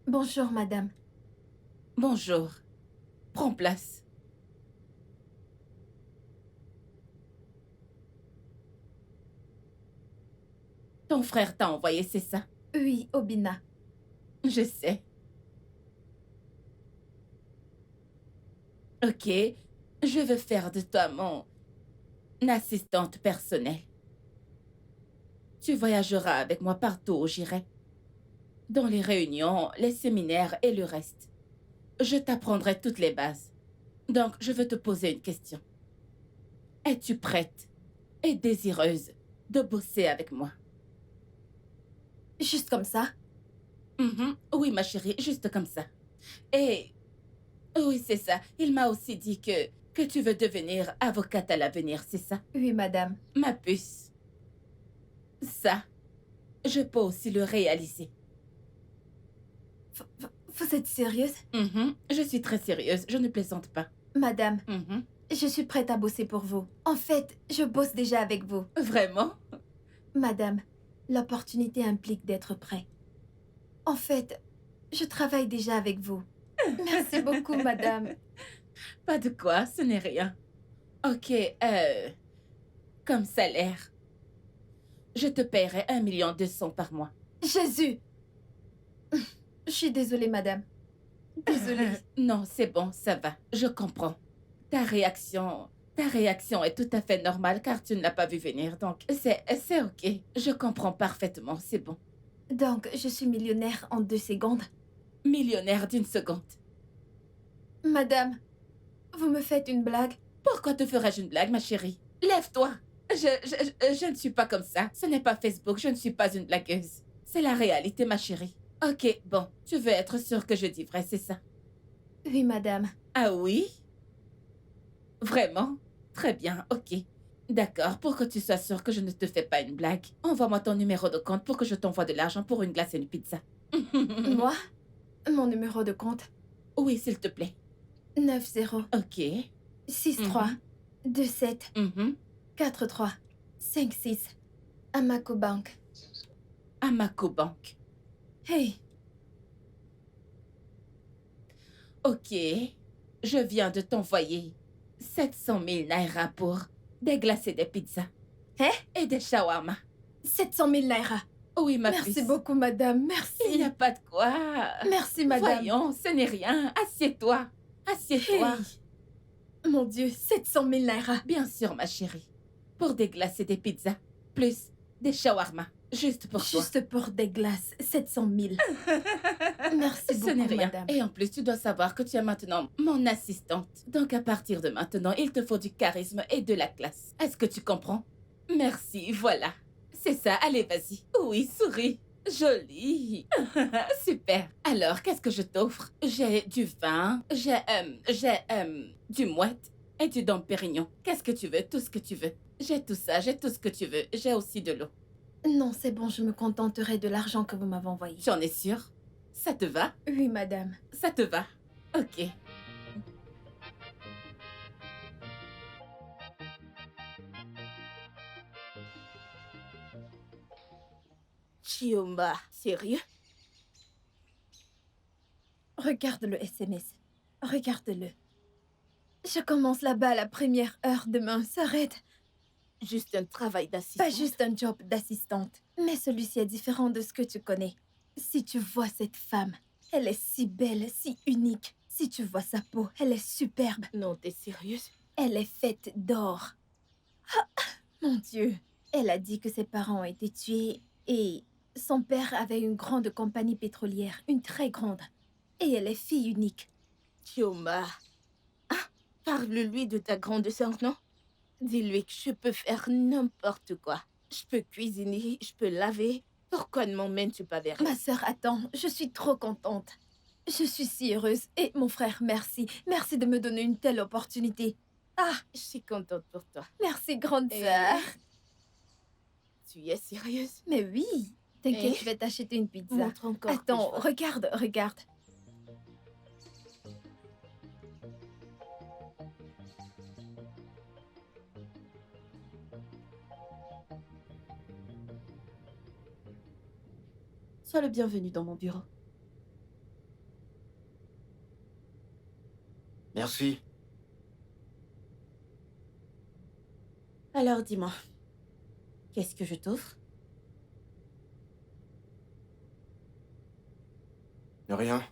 Bonjour, madame. Bonjour. Prends place. Ton frère t'a envoyé, c'est ça? Oui, Obina. Je sais. Ok, je veux faire de toi mon assistante personnelle. Tu voyageras avec moi partout où j'irai. Dans les réunions, les séminaires et le reste. Je t'apprendrai toutes les bases. Donc, je veux te poser une question. Es-tu prête et désireuse de bosser avec moi? Juste comme ça? Oui, ma chérie, juste comme ça. Et... oui, c'est ça. Il m'a aussi dit que tu veux devenir avocate à l'avenir, c'est ça? Oui, madame. Ma puce. Ça, je peux aussi le réaliser. Vous êtes sérieuse? Je suis très sérieuse, je ne plaisante pas. Madame, je suis prête à bosser pour vous. En fait, je bosse déjà avec vous. Vraiment? Madame, l'opportunité implique d'être prêt. En fait, je travaille déjà avec vous. Merci beaucoup, madame. Pas de quoi, ce n'est rien. Ok, comme salaire, je te paierai 1,2 million par mois. Jésus! Je suis désolée, madame. Désolée. Non, c'est bon, ça va. Je comprends. Ta réaction est tout à fait normale car tu ne l'as pas vu venir. Donc, c'est ok. Je comprends parfaitement, c'est bon. Donc, je suis millionnaire en 2 secondes? Millionnaire d'une seconde. Madame, vous me faites une blague? Pourquoi te ferais-je une blague, ma chérie? Lève-toi. Je ne suis pas comme ça. Ce n'est pas Facebook, je ne suis pas une blagueuse. C'est la réalité, ma chérie. Ok, bon, tu veux être sûre que je dis vrai, c'est ça? Oui, madame. Ah oui? Vraiment? Très bien, ok. D'accord, pour que tu sois sûre que je ne te fais pas une blague, envoie-moi ton numéro de compte pour que je t'envoie de l'argent pour une glace et une pizza. Moi? Mon numéro de compte? Oui, s'il te plaît. 90. Ok. 63 27 43 56. Amako Bank. Amako Bank. Hey. Ok. Je viens de t'envoyer 700 000 naira pour déglacer des pizzas. Hein? Et des shawarma. 700 000 naira. Oui, ma Merci puce. beaucoup, madame. Merci. Il n'y a pas de quoi. Merci, madame. Voyons, ce n'est rien. Assieds-toi. Assieds-toi. Hey. Mon Dieu, 700 000 naira. Bien sûr, ma chérie. Pour déglacer des pizzas, plus des shawarma. Juste pour toi. Juste pour des glaces, 700 000. Merci beaucoup, Ce n'est rien. madame. Et en plus, tu dois savoir que tu es maintenant mon assistante. Donc, à partir de maintenant, il te faut du charisme et de la classe. Est-ce que tu comprends? Merci, voilà. C'est ça, allez, vas-y. Oui, souris. Joli. Super. Alors, qu'est-ce que je t'offre? J'ai du vin, j'ai du mouette Et du Dom Pérignon. Qu'est-ce que tu veux? Tout ce que tu veux. J'ai tout ça, j'ai tout ce que tu veux. J'ai aussi de l'eau. Non, c'est bon, je me contenterai de l'argent que vous m'avez envoyé. Tu en es sûre? Ça te va? Oui, madame. Ça te va? Ok. Chioma, sérieux? Regarde le SMS. Regarde-le. Je commence là-bas à la première heure demain. S'arrête. Juste un travail d'assistante. Pas juste un job d'assistante. Mais celui-ci est différent de ce que tu connais. Si tu vois cette femme, elle est si belle, si unique. Si tu vois sa peau, elle est superbe. Non, t'es sérieuse? Elle est faite d'or. Ah, mon Dieu. Elle a dit que ses parents ont été tués et son père avait une grande compagnie pétrolière, une très grande. Et elle est fille unique. Chioma. Ah, parle-lui de ta grande sœur, non? Dis-lui que je peux faire n'importe quoi. Je peux cuisiner, je peux laver. Pourquoi ne m'emmènes-tu pas vers elle? Ma sœur attend, je suis trop contente. Je suis si heureuse. Et mon frère, merci. Merci de me donner une telle opportunité. Ah, je suis contente pour toi. Merci, grande sœur. Tu es sérieuse? Mais oui. T'inquiète, je vais t'acheter une pizza. Montre encore. Attends, regarde, regarde. Sois le bienvenu dans mon bureau. Merci. Alors dis-moi, qu'est-ce que je t'offre? Rien.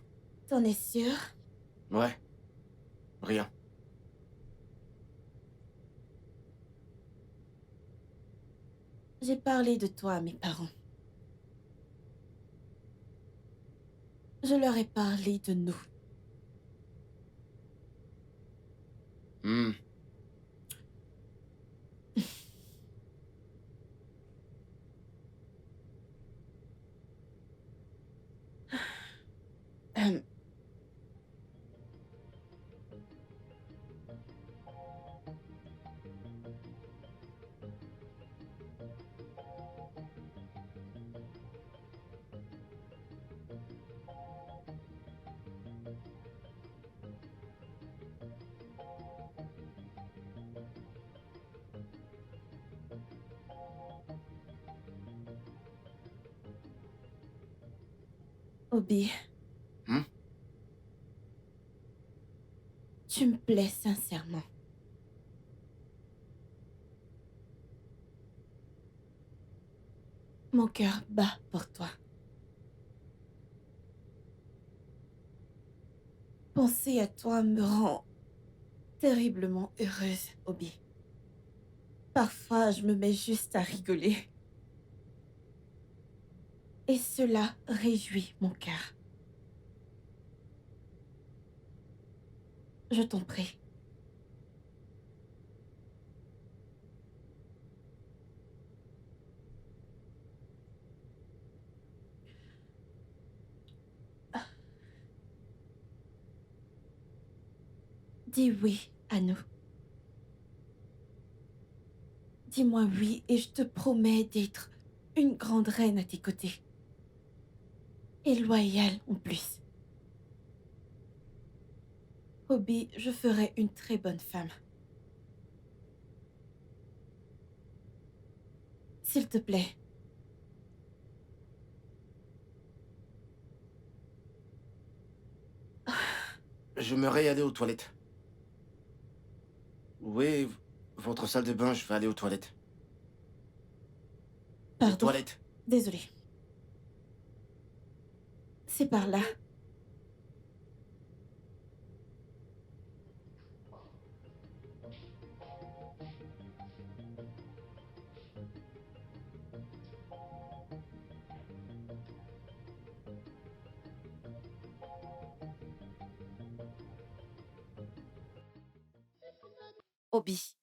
T'en es sûr? Ouais. Rien. J'ai parlé de toi à mes parents. Je leur ai parlé de nous. Obi. Tu me plais sincèrement. Mon cœur bat pour toi. Penser à toi me rend terriblement heureuse, Obi. Parfois, je me mets juste à rigoler. Et cela réjouit mon cœur. Je t'en prie. Dis oui à nous. Dis-moi oui et je te promets d'être une grande reine à tes côtés. Et loyale en plus. Obi, je ferai une très bonne femme. S'il te plaît. J'aimerais aller aux toilettes. Oui, votre salle de bain, je vais aller aux toilettes. Pardon. Aux toilettes. Désolée. C'est par là. Obi.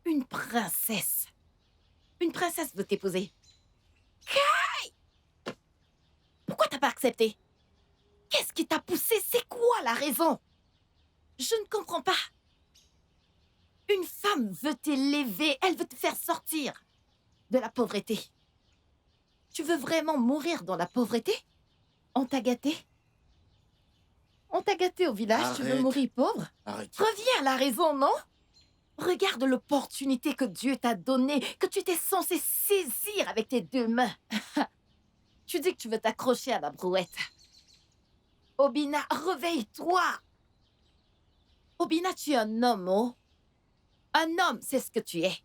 Une princesse. Une princesse veut t'épouser. Kai! Pourquoi t'as pas accepté? Qu'est-ce qui t'a poussé? C'est quoi la raison? Je ne comprends pas. Une femme veut t'élever, elle veut te faire sortir de la pauvreté. Tu veux vraiment mourir dans la pauvreté? On t'a gâté? On t'a gâté au village, tu veux Arrête. mourir pauvre? Arrête. Reviens à la raison, non? Regarde l'opportunité que Dieu t'a donnée, que tu étais censé saisir avec tes deux mains. Tu dis que tu veux t'accrocher à la brouette. Obina, réveille-toi! Obina, tu es un homme, oh? Un homme, c'est ce que tu es.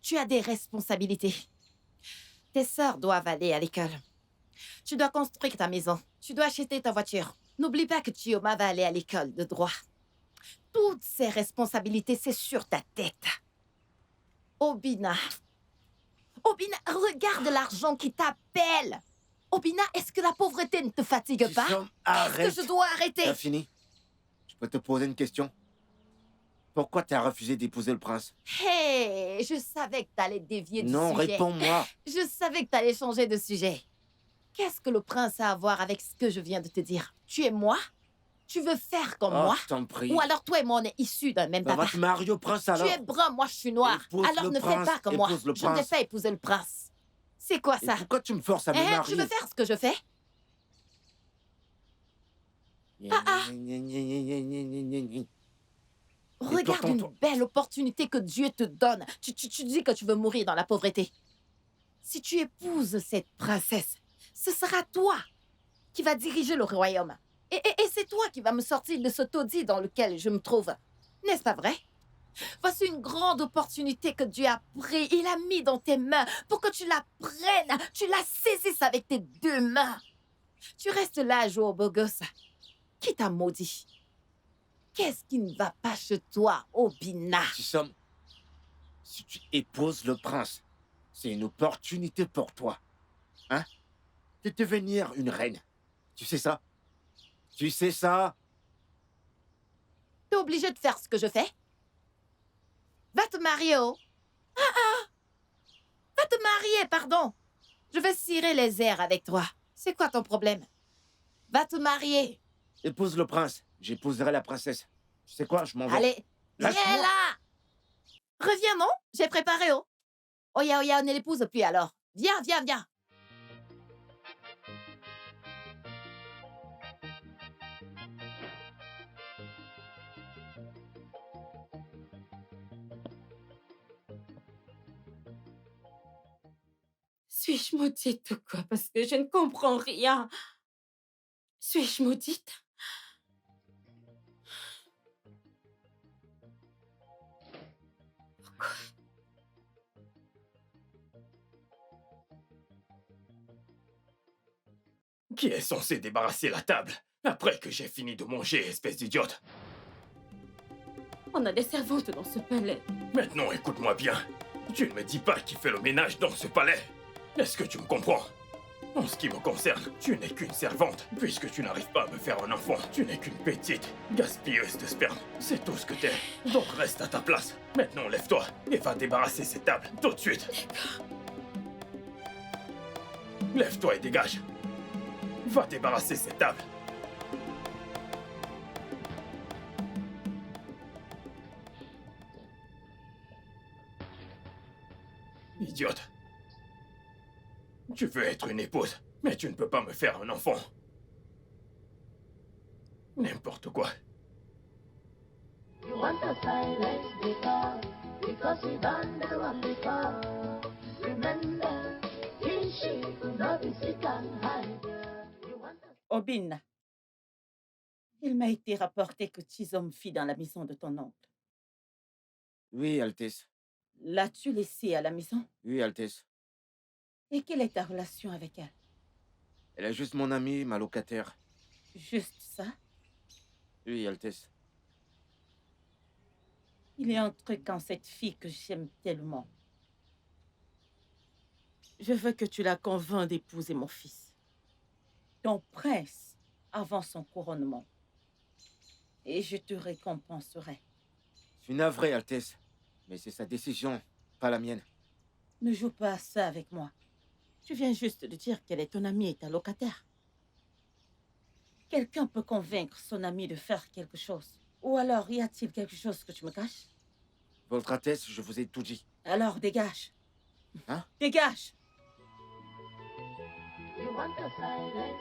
Tu as des responsabilités. Tes sœurs doivent aller à l'école. Tu dois construire ta maison. Tu dois acheter ta voiture. N'oublie pas que Chioma va aller à l'école de droit. Toutes ces responsabilités, c'est sur ta tête. Obina. Obina, regarde l'argent qui t'appelle. Obina, est-ce que la pauvreté ne te fatigue pas? Arrête. Est-ce que je dois arrêter? T'as fini? Je peux te poser une question? Pourquoi t'as refusé d'épouser le prince? Hey, je savais que t'allais dévier du Non, sujet. réponds-moi. Je savais que t'allais changer de sujet. Qu'est-ce que le prince a à voir avec ce que je viens de te dire? Tu es moi? Tu veux faire comme Oh, moi? je t'en prie. Ou alors toi et moi, on est issus d'un même Bah, papa. va te marier au prince alors. Tu es brun, moi je suis noir. Épouse Alors le ne prince, fais pas comme moi. épouse le Je ne vais prince. pas épouser le prince. C'est quoi ça? Et pourquoi tu me forces à me Hein, marier? tu veux faire ce que je fais? Regarde une belle opportunité que Dieu te donne. Tu dis que tu veux mourir dans la pauvreté. Si tu épouses cette princesse, ce sera toi qui va diriger le royaume. Et c'est toi qui vas me sortir de ce taudis dans lequel je me trouve. N'est-ce pas vrai? Voici une grande opportunité que Dieu a pris. Il a mis dans tes mains pour que tu la prennes. Tu la saisisses avec tes deux mains. Tu restes là à jouer au beau gosse. Qui t'a maudit? Qu'est-ce qui ne va pas chez toi, Obina? Si tu épouses le prince, c'est une opportunité pour toi. Hein? De devenir une reine. Tu sais ça? Tu sais ça? T'es obligé de faire ce que je fais? Va te marier, oh! Va te marier, pardon! Je vais cirer les airs avec toi. C'est quoi ton problème? Va te marier! Épouse le prince. J'épouserai la princesse. Tu sais quoi? Je m'en vais. Allez, viens Lâche-moi. là! Reviens, non? J'ai préparé, oh! Oya, on ne l'épouse plus alors. Viens, viens, viens! Suis-je maudite ou quoi? Parce que je ne comprends rien. Suis-je maudite? Qui est censé débarrasser la table après que j'ai fini de manger, espèce d'idiote? On a des servantes dans ce palais. Maintenant, écoute-moi bien. Tu ne me dis pas qui fait le ménage dans ce palais. Est-ce que tu me comprends? En ce qui me concerne, tu n'es qu'une servante. Puisque tu n'arrives pas à me faire un enfant, tu n'es qu'une petite gaspilleuse de sperme. C'est tout ce que t'es. Donc reste à ta place. Maintenant, lève-toi et va débarrasser cette table tout de suite. Lève-toi et dégage. Va débarrasser cette table. Idiote. Tu veux être une épouse, mais tu ne peux pas me faire un enfant. N'importe quoi. You want the silence because we done the one before. Remember, she could not be sick and hide. Obin, il m'a été rapporté que Chisom fit dans la maison de ton oncle. Oui, Altesse. L'as-tu laissée à la maison? Oui, Altesse. Et quelle est ta relation avec elle? Elle est juste mon amie, ma locataire. Juste ça? Oui, Altesse. Il y a un truc en cette fille que j'aime tellement. Je veux que tu la convainques d'épouser mon fils. Ton prince avant son couronnement. Et je te récompenserai. Je suis navré, Altesse. Mais c'est sa décision, pas la mienne. Ne joue pas à ça avec moi. Tu viens juste de dire qu'elle est ton amie et ta locataire. Quelqu'un peut convaincre son ami de faire quelque chose. Ou alors, y a-t-il quelque chose que tu me caches? Votre Altesse, je vous ai tout dit. Alors, dégage. Hein? Dégage. You want a silence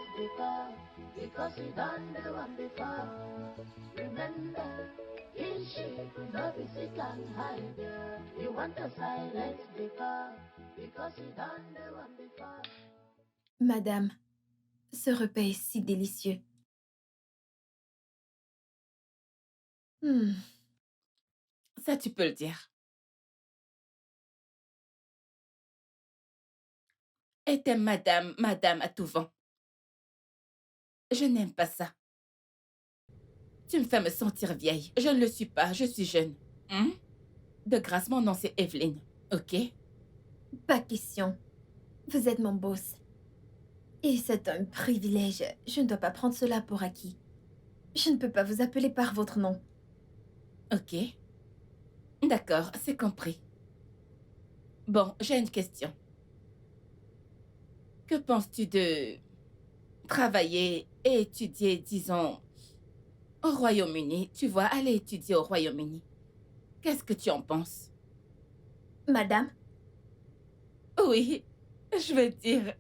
because you done the one before. Remember, in shape, no be sick and hide. You want a silence because you done the one before. Madame, ce repas est si délicieux. Ça, tu peux le dire. Et t'aimes madame à tout vent. Je n'aime pas ça. Tu me fais me sentir vieille. Je ne le suis pas, je suis jeune. De grâce, mon nom c'est Evelyn, ok? Pas question. Vous êtes mon boss. Et c'est un privilège. Je ne dois pas prendre cela pour acquis. Je ne peux pas vous appeler par votre nom. Ok. D'accord, c'est compris. Bon, j'ai une question. Que penses-tu de travailler et étudier, disons, au Royaume-Uni? Tu vois, aller étudier au Royaume-Uni. Qu'est-ce que tu en penses? Madame? Oui, je veux dire,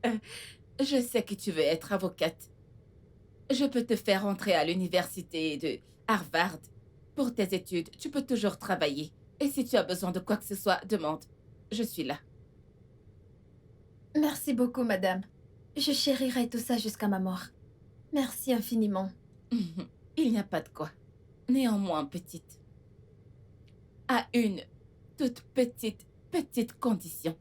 je sais que tu veux être avocate. Je peux te faire entrer à l'université de Harvard. Pour tes études, tu peux toujours travailler. Et si tu as besoin de quoi que ce soit, demande. Je suis là. Merci beaucoup, madame. Je chérirai tout ça jusqu'à ma mort. Merci infiniment. Il n'y a pas de quoi. Néanmoins, petite. À une toute petite condition.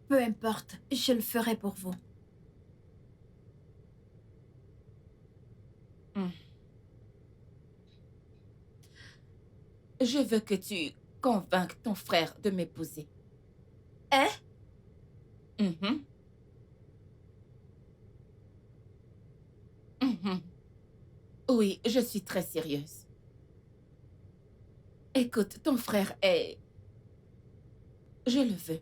Peu importe, je le ferai pour vous. Je veux que tu convainques ton frère de m'épouser. Hein? Oui, je suis très sérieuse. Écoute, ton frère est... Je le veux.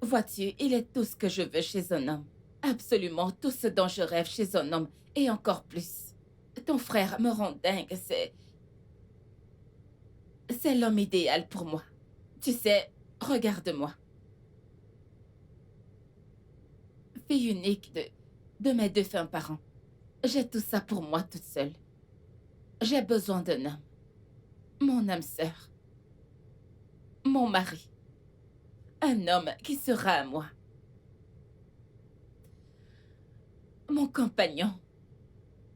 Vois-tu, il est tout ce que je veux chez un homme. Absolument tout ce dont je rêve chez un homme, et encore plus. Ton frère me rend dingue, c'est l'homme idéal pour moi. Tu sais, regarde-moi. Fille unique de mes défunts parents. J'ai tout ça pour moi toute seule. J'ai besoin d'un homme. Mon âme sœur. Mon mari. Un homme qui sera à moi. Mon compagnon.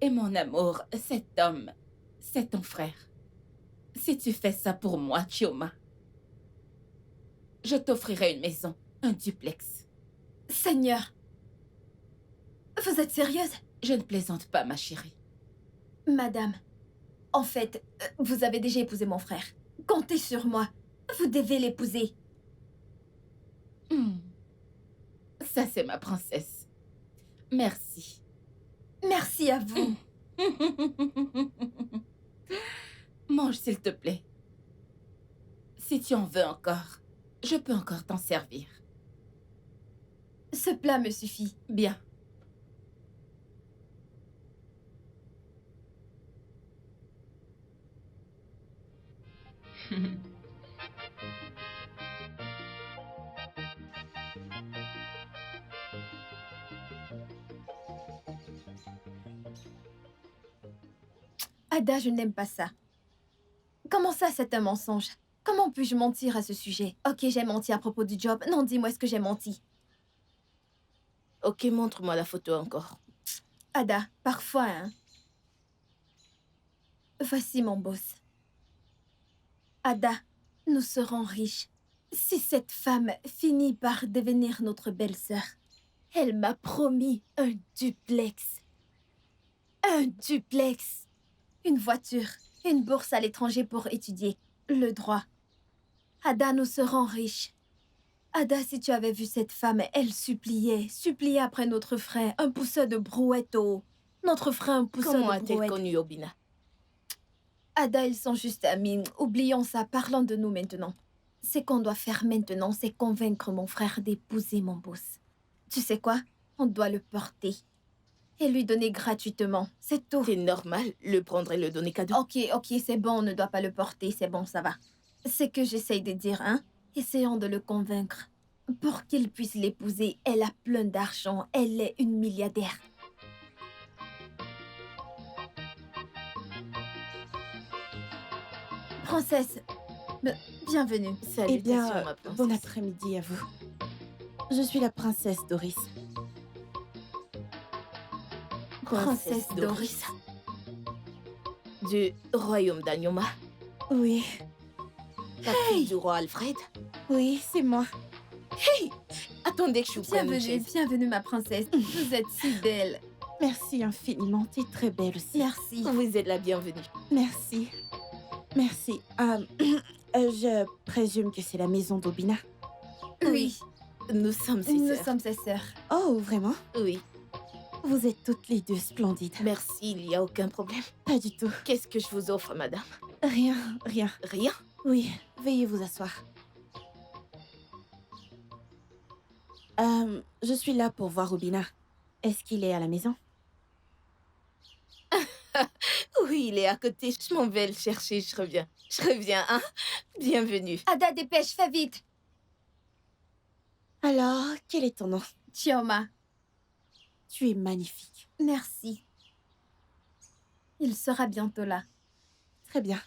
Et mon amour, cet homme, c'est ton frère. Si tu fais ça pour moi, Chioma, je t'offrirai une maison, un duplex. Seigneur, vous êtes sérieuse? Je ne plaisante pas, ma chérie. Madame, en fait, vous avez déjà épousé mon frère. Comptez sur moi. Vous devez l'épouser. Ça, c'est ma princesse. Merci. Merci à vous. Mange, s'il te plaît. Si tu en veux encore, je peux encore t'en servir. Ce plat me suffit. Bien. Ada, je n'aime pas ça. Comment ça, c'est un mensonge? Comment puis-je mentir à ce sujet? Ok, j'ai menti à propos du job. Non, dis-moi, est-ce que j'ai menti? Ok, montre-moi la photo encore. Ada, parfois, hein. Voici mon boss. Ada, nous serons riches. Si cette femme finit par devenir notre belle-sœur, elle m'a promis un duplex. Un duplex. Une voiture, une bourse à l'étranger pour étudier, le droit. Ada, nous serons riches. Ada, si tu avais vu cette femme, elle suppliait après notre frère, un pousseur de brouette. Notre frère, un pousseur de Comment brouette. a-t-elle connu Obina? Ada, ils sont juste amis. Oublions ça, parlons de nous maintenant. Ce qu'on doit faire maintenant, c'est convaincre mon frère d'épouser mon boss. Tu sais quoi? On doit le porter. et lui donner gratuitement. C'est tout. C'est normal, le prendre et le donner cadeau. Ok, c'est bon, on ne doit pas le porter, c'est bon, ça va. C'est que j'essaye de dire, hein. Essayons de le convaincre. Pour qu'il puisse l'épouser, elle a plein d'argent, elle est une milliardaire. Princesse, bienvenue. Eh bien, bon après-midi à vous. Je suis la princesse Doris. Princesse Doris. Du royaume d'Anyoma. Oui. La fille du roi Alfred. Oui, c'est moi. Hey! Attendez que je vous prenne une chaise. Bienvenue ma princesse. Vous êtes si belle. Merci infiniment, t'es très belle aussi. Merci. Vous êtes la bienvenue. Merci. Merci. Je présume que c'est la maison d'Obina. Oui. Nous sommes ses sœurs. Nous sommes ses sœurs. Oh, vraiment? Oui. Vous êtes toutes les deux splendides. Merci, il n'y a aucun problème. Pas du tout. Qu'est-ce que je vous offre, madame? Rien. Rien? Oui, veuillez vous asseoir. Je suis là pour voir Obina. Est-ce qu'il est à la maison? Oui, il est à côté. Je m'en vais le chercher, je reviens. Je reviens, hein? Bienvenue. Ada, dépêche, fais vite. Alors, quel est ton nom? Chioma. Tu es magnifique. Merci. Il sera bientôt là. Très bien.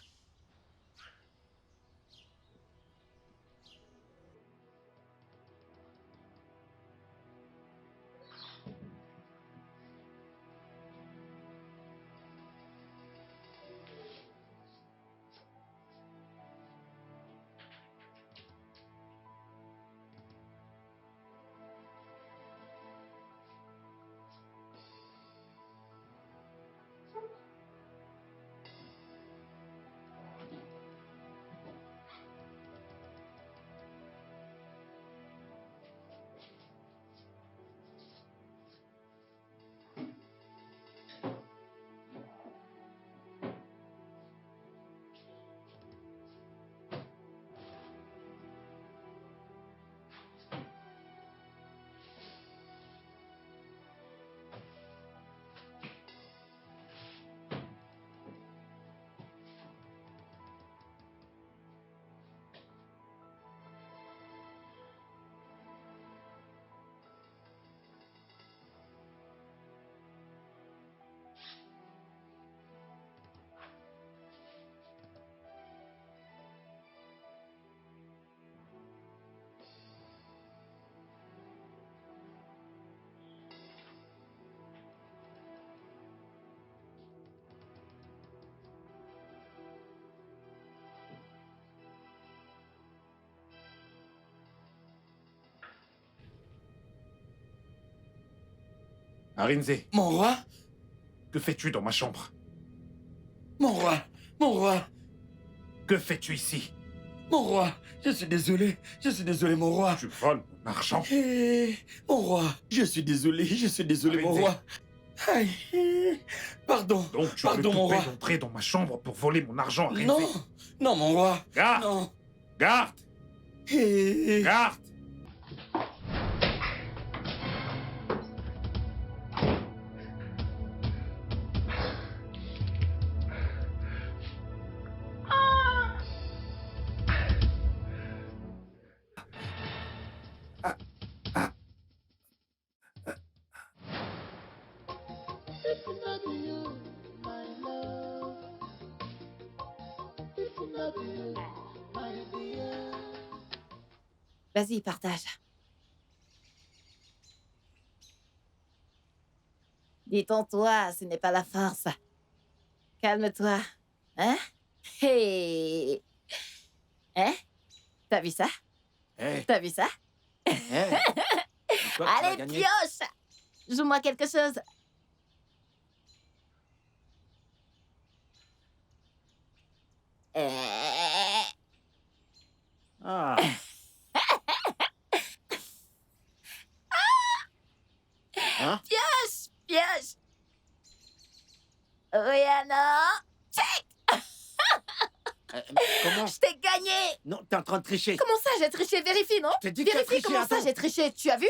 Arinze. Mon roi? Que fais-tu dans ma chambre? Mon roi! Que fais-tu ici? Mon roi, je suis désolé, mon roi. Tu voles mon argent? Mon roi, je suis désolé, mon roi. Aïe, pardon. Donc tu as le mon roi. toupet d'entrer dans ma chambre pour voler mon argent, Arinze? Non, mon roi. Garde! Non. Garde! Garde! If not you, my love. If not you, my dear. Vas-y, partage. Détends-toi, ce n'est pas la force. Calme-toi. Hein? Hey! Hein? T'as vu ça? T'as vu ça? Allez, pioche! Joue-moi quelque chose. Ah. Hein? Pioche! Pioche! Rihanna! Check! Comment? Je t'ai gagné! Non, t'es en train de tricher. Comment ça, j'ai triché? Vérifie, non? T'as dit que t'as Vérifie triché, comment ça, attends. j'ai triché. Tu as vu?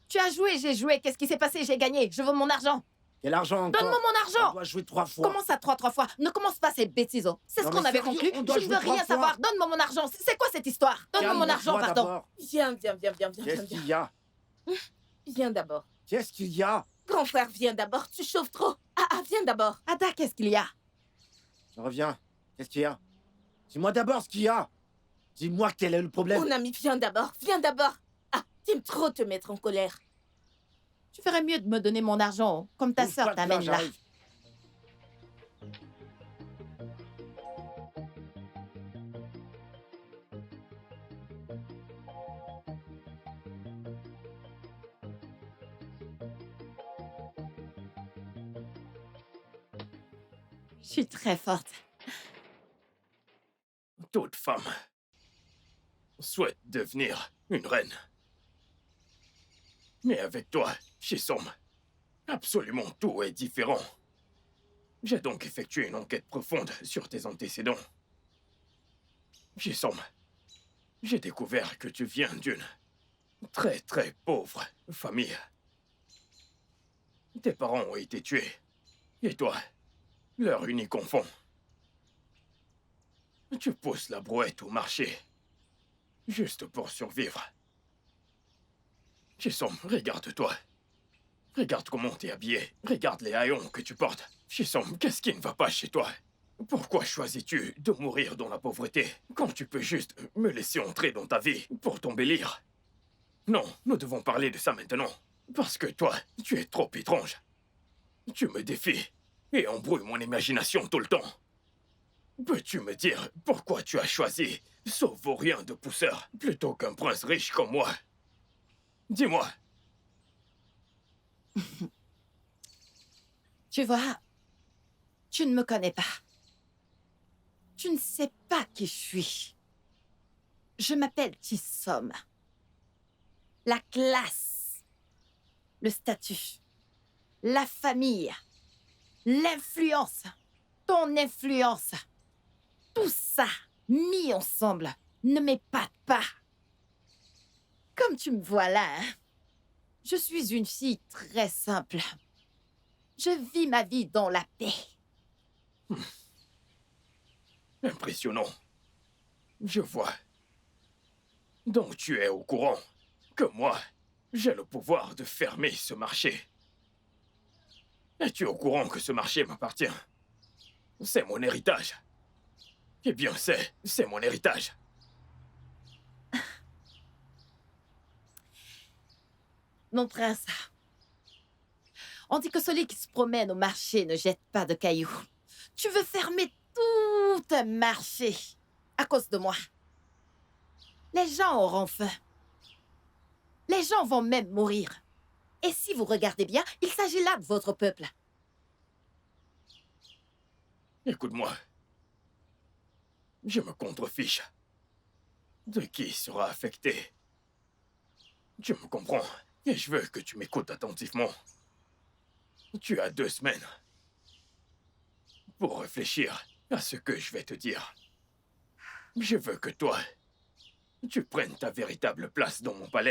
Tu as joué, j'ai joué. Qu'est-ce qui s'est passé? J'ai gagné. Je veux mon argent. Quel argent encore? Donne-moi mon argent! On doit jouer 3 fois. Comment ça, trois fois? Ne commence pas ces bêtises. Oh. C'est ce Non, qu'on mais avait sérieux, conclu. on doit Je ne jouer veux rien 3 fois. savoir. Donne-moi mon argent. C'est quoi cette histoire? Donne-moi mon argent, Calme-toi pardon. d'abord. Viens. Qu'est-ce qu'il y a? Viens d'abord. Qu'est-ce qu'il y a? Grand frère, viens d'abord. Tu chauffes trop. Viens d'abord. Ada, qu'est-ce qu'il y a? Je reviens. Qu'est-ce qu'il y a? Dis-moi d'abord ce qu'il y a. Dis-moi quel est le problème. Mon ami, viens d'abord. T'aimes trop te mettre en colère. Tu ferais mieux de me donner mon argent, oh, comme ta Bouge sœur pas de là, t'amène là. j'arrive. Je suis très forte. Toute femme souhaite devenir une reine. Mais avec toi, Chisom, absolument tout est différent. J'ai donc effectué une enquête profonde sur tes antécédents. Chisom, j'ai découvert que tu viens d'une très très pauvre famille. Tes parents ont été tués. Et toi, leur unique enfant. Tu pousses la brouette au marché, juste pour survivre. Chisom, regarde-toi. Regarde comment t'es habillé. Regarde les haillons que tu portes. Chisom, qu'est-ce qui ne va pas chez toi? Pourquoi choisis-tu de mourir dans la pauvreté quand tu peux juste me laisser entrer dans ta vie pour t'embellir? Non, nous devons parler de ça maintenant. Parce que toi, tu es trop étrange. Tu me défies et embrouilles mon imagination tout le temps. Peux-tu me dire pourquoi tu as choisi ce vaurien de pousseur plutôt qu'un prince riche comme moi? Dis-moi. Tu vois, tu ne me connais pas. Tu ne sais pas qui je suis. Je m'appelle Chisom. La classe, le statut, la famille, l'influence, ton influence, tout ça mis ensemble ne m'épate pas. Comme tu me vois là, hein, je suis une fille très simple. Je vis ma vie dans la paix. Impressionnant. Je vois. Donc tu es au courant que moi, j'ai le pouvoir de fermer ce marché. Es-tu au courant que ce marché m'appartient? C'est mon héritage. Eh bien, c'est mon héritage. Mon prince, on dit que celui qui se promène au marché ne jette pas de cailloux. Tu veux fermer tout un marché à cause de moi. Les gens auront faim. Les gens vont même mourir. Et si vous regardez bien, il s'agit là de votre peuple. Écoute-moi. Je me contrefiche de qui sera affecté. Tu me comprends et je veux que tu m'écoutes attentivement. Tu as 2 semaines pour réfléchir à ce que je vais te dire. Je veux que toi, tu prennes ta véritable place dans mon palais.